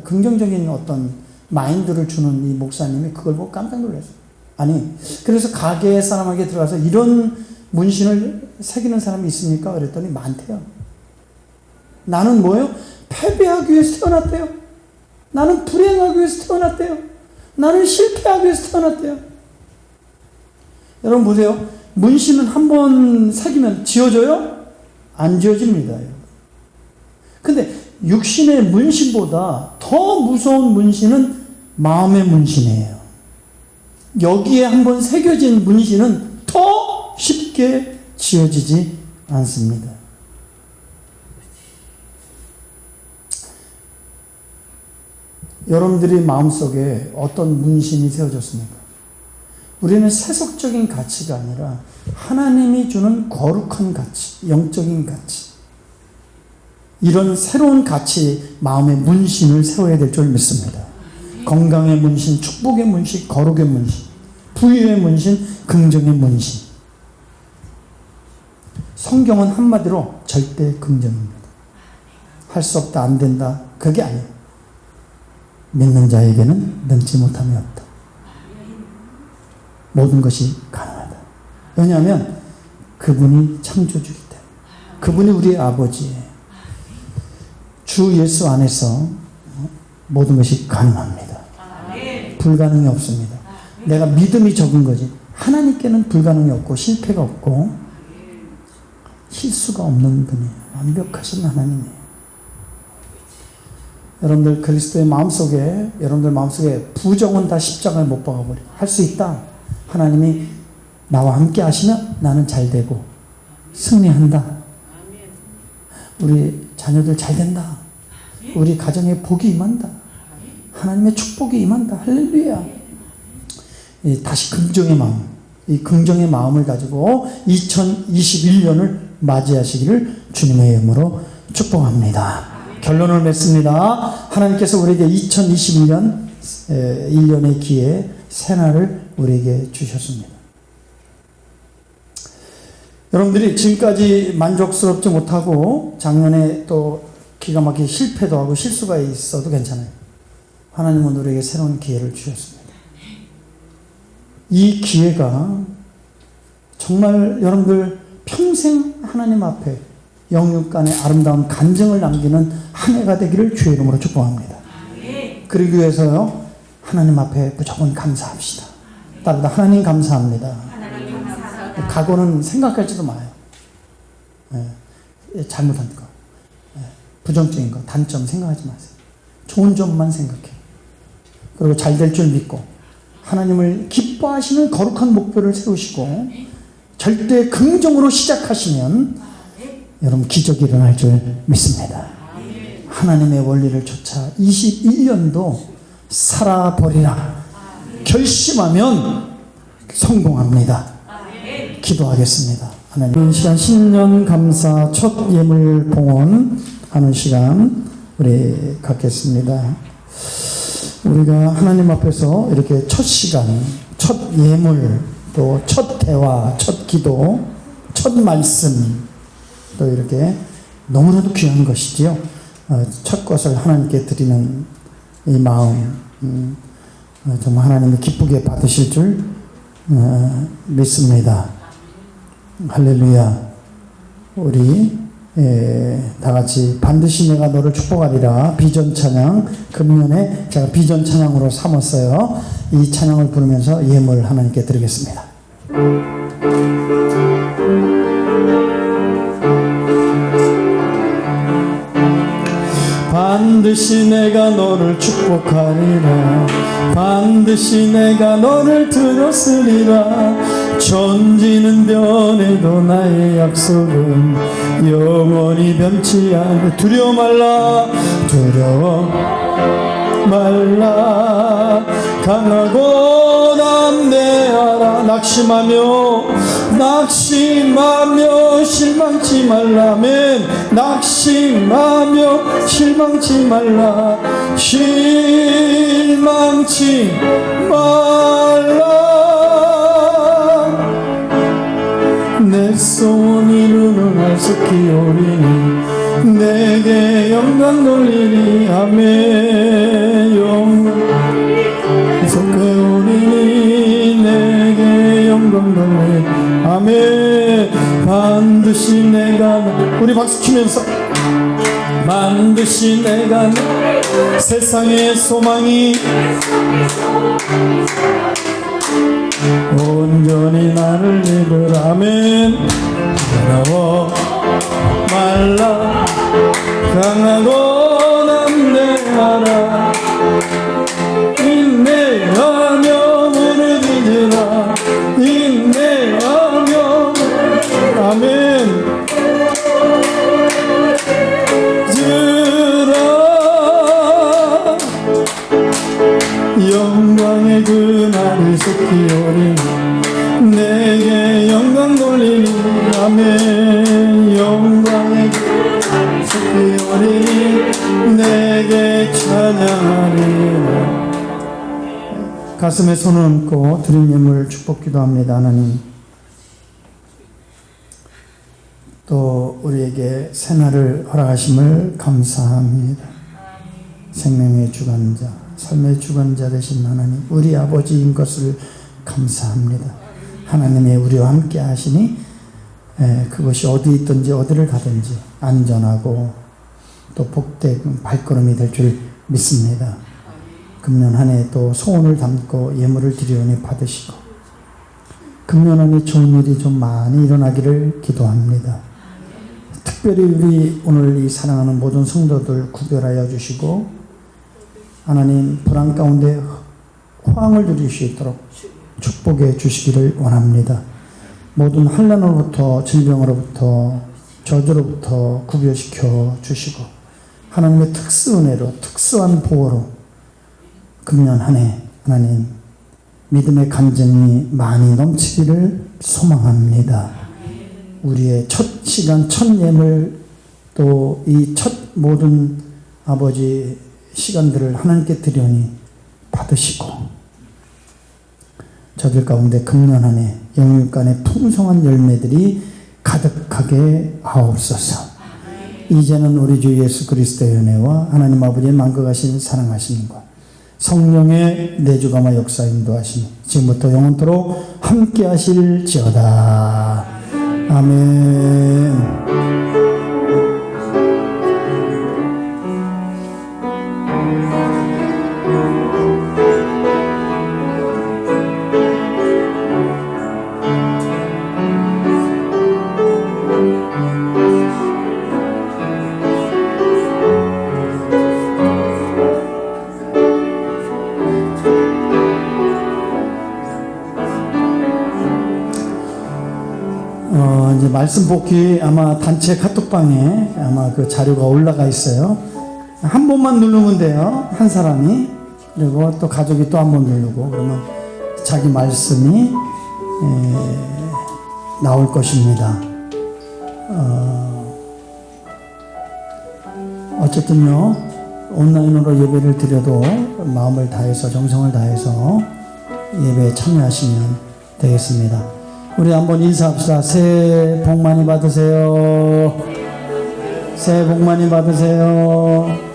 S1: 긍정적인 어떤 마인드를 주는 이 목사님이 그걸 보고 깜짝 놀랐어요. 아니, 그래서 가게 사람에게 들어가서 이런 문신을 새기는 사람이 있습니까? 그랬더니 많대요. 나는 뭐예요? 패배하기 위해서 태어났대요. 나는 불행하기 위해서 태어났대요. 나는 실패하기 위해서 태어났대요. 여러분 보세요. 문신은 한 번 새기면 지워져요? 안 지워집니다. 근데 육신의 문신보다 더 무서운 문신은 마음의 문신이에요. 여기에 한번 새겨진 문신은 더 쉽게 지워지지 않습니다. 여러분들이 마음속에 어떤 문신이 세워졌습니까? 우리는 세속적인 가치가 아니라 하나님이 주는 거룩한 가치, 영적인 가치, 이런 새로운 가치, 마음의 문신을 세워야 될 줄 믿습니다. 건강의 문신, 축복의 문신, 거룩의 문신, 부유의 문신, 긍정의 문신. 성경은 한마디로 절대 긍정입니다. 할 수 없다, 안 된다, 그게 아니에요. 믿는 자에게는 능치 못함이 없다. 모든 것이 가능하다. 왜냐하면 그분이 창조주이기 때문에. 그분이 우리의 아버지예요. 주 예수 안에서 모든 것이 가능합니다. 불가능이 없습니다. 내가 믿음이 적은 거지. 하나님께는 불가능이 없고 실패가 없고 실수가 없는 분이에요. 완벽하신 하나님이에요. 여러분들 그리스도의 마음속에, 여러분들 마음속에 부정은 다 십자가에 못 박아버려. 할 수 있다. 하나님이 나와 함께 하시면 나는 잘 되고 승리한다. 우리 자녀들 잘 된다. 우리 가정에 복이 임한다. 하나님의 축복이 임한다. 할렐루야. 다시 긍정의 마음, 이 긍정의 마음을 가지고 2021년을 맞이하시기를 주님의 이름으로 축복합니다. 결론을 맺습니다. 하나님께서 우리에게 2021년 1년의 기회, 새날을 우리에게 주셨습니다. 여러분들이 지금까지 만족스럽지 못하고 작년에 또 기가 막히게 실패도 하고 실수가 있어도 괜찮아요. 하나님은 우리에게 새로운 기회를 주셨습니다. 이 기회가 정말 여러분들 평생 하나님 앞에 영육 간의 아름다운 간증을 남기는 한 해가 되기를 주의 이름으로 축복합니다. 그러기 위해서요, 하나님 앞에 무조건 감사합시다. 따르다 하나님 감사합니다. 각오는 생각하지도 마요. 잘못한 거, 부정적인 거, 단점 생각하지 마세요. 좋은 점만 생각해요. 그리고 잘 될 줄 믿고 하나님을 기뻐하시는 거룩한 목표를 세우시고 절대 긍정으로 시작하시면 여러분 기적이 일어날 줄 믿습니다. 하나님의 원리를 쫓아 21년도 살아버리라 결심하면 성공합니다. 기도하겠습니다. 하나님, 이 시간 신년 감사 첫 예물 봉헌 하는 시간 우리 갖겠습니다. 우리가 하나님 앞에서 이렇게 첫 시간, 첫 예물, 또 첫 대화, 첫 기도, 첫 말씀, 또 이렇게 너무나도 귀한 것이지요. 첫 것을 하나님께 드리는 이 마음, 정말 하나님이 기쁘게 받으실 줄 믿습니다. 할렐루야. 우리 다 같이 반드시 내가 너를 축복하리라 비전 찬양, 금년에 제가 비전 찬양으로 삼았어요. 이 찬양을 부르면서 예물 하나님께 드리겠습니다. 반드시 내가 너를 축복하리라 반드시 내가 너를 들었으리라 천지는 변해도 나의 약속은 영원히 변치 않네 두려워 말라 강하고 담대하라 낙심하며 실망치 말라멘 낙심하며 실망치 말라 실망치 말라 내 소원 이루는 알속히 오리니 내게 영광 돌리니 아멘 영광 속에 오리니 내게 영광 돌리니 아멘 반드시 내가 우리 박수 치면서 반드시 내가 세상의 소망이 온전히 나를 믿으라 아멘 두려워 말라 강하고 담대하라 인내하며 무르짖으라 인내하며 아멘 주라 영광의 그날이 속히 오리니 내게 영광 돌리니 아멘 영광의 그날이 속히 오리니 내게 찬양하리라 가슴에 손을 얹고 드린 예물 축복 기도합니다. 하나님 또 우리에게 새날을 허락하심을 감사합니다. 생명의 주관자 삶의 주관자 되신 하나님 우리 아버지인 것을 감사합니다. 하나님의 우리와 함께 하시니 그것이 어디 있든지 어디를 가든지 안전하고 또 복된 발걸음이 될 줄 믿습니다. 금년 한 해 또 소원을 담고 예물을 드리오니 받으시고 금년 한 해 좋은 일이 좀 많이 일어나기를 기도합니다. 특별히 우리 오늘 이 사랑하는 모든 성도들 구별하여 주시고 하나님 불안 가운데 호황을 누릴 수 있도록 축복해 주시기를 원합니다. 모든 환난으로부터 질병으로부터 저주로부터 구별시켜 주시고 하나님의 특수 은혜로 특수한 보호로 금년 한 해 하나님 믿음의 간증이 많이 넘치기를 소망합니다. 우리의 첫 시간 첫 예물 또 이 첫 모든 아버지 시간들을 하나님께 드리오니 받으시고 저들 가운데 금년 한 해 영육간의 풍성한 열매들이 가득하게 하옵소서. 이제는 우리 주 예수 그리스도의 은혜와 하나님 아버지의 만극하신 사랑하심과 성령의 내주감화 역사 인도하심 지금부터 영원토록 함께 하실지어다. 아멘. 말씀 복귀 아마 단체 카톡방에 아마 그 자료가 올라가 있어요. 한 번만 누르면 돼요. 한 사람이. 그리고 또 가족이 또 한 번 누르고 그러면 자기 말씀이 나올 것입니다. 어쨌든요, 온라인으로 예배를 드려도 마음을 다해서 정성을 다해서 예배에 참여하시면 되겠습니다. 우리 한번 인사합시다. 새해 복 많이 받으세요. 새해 복 많이 받으세요.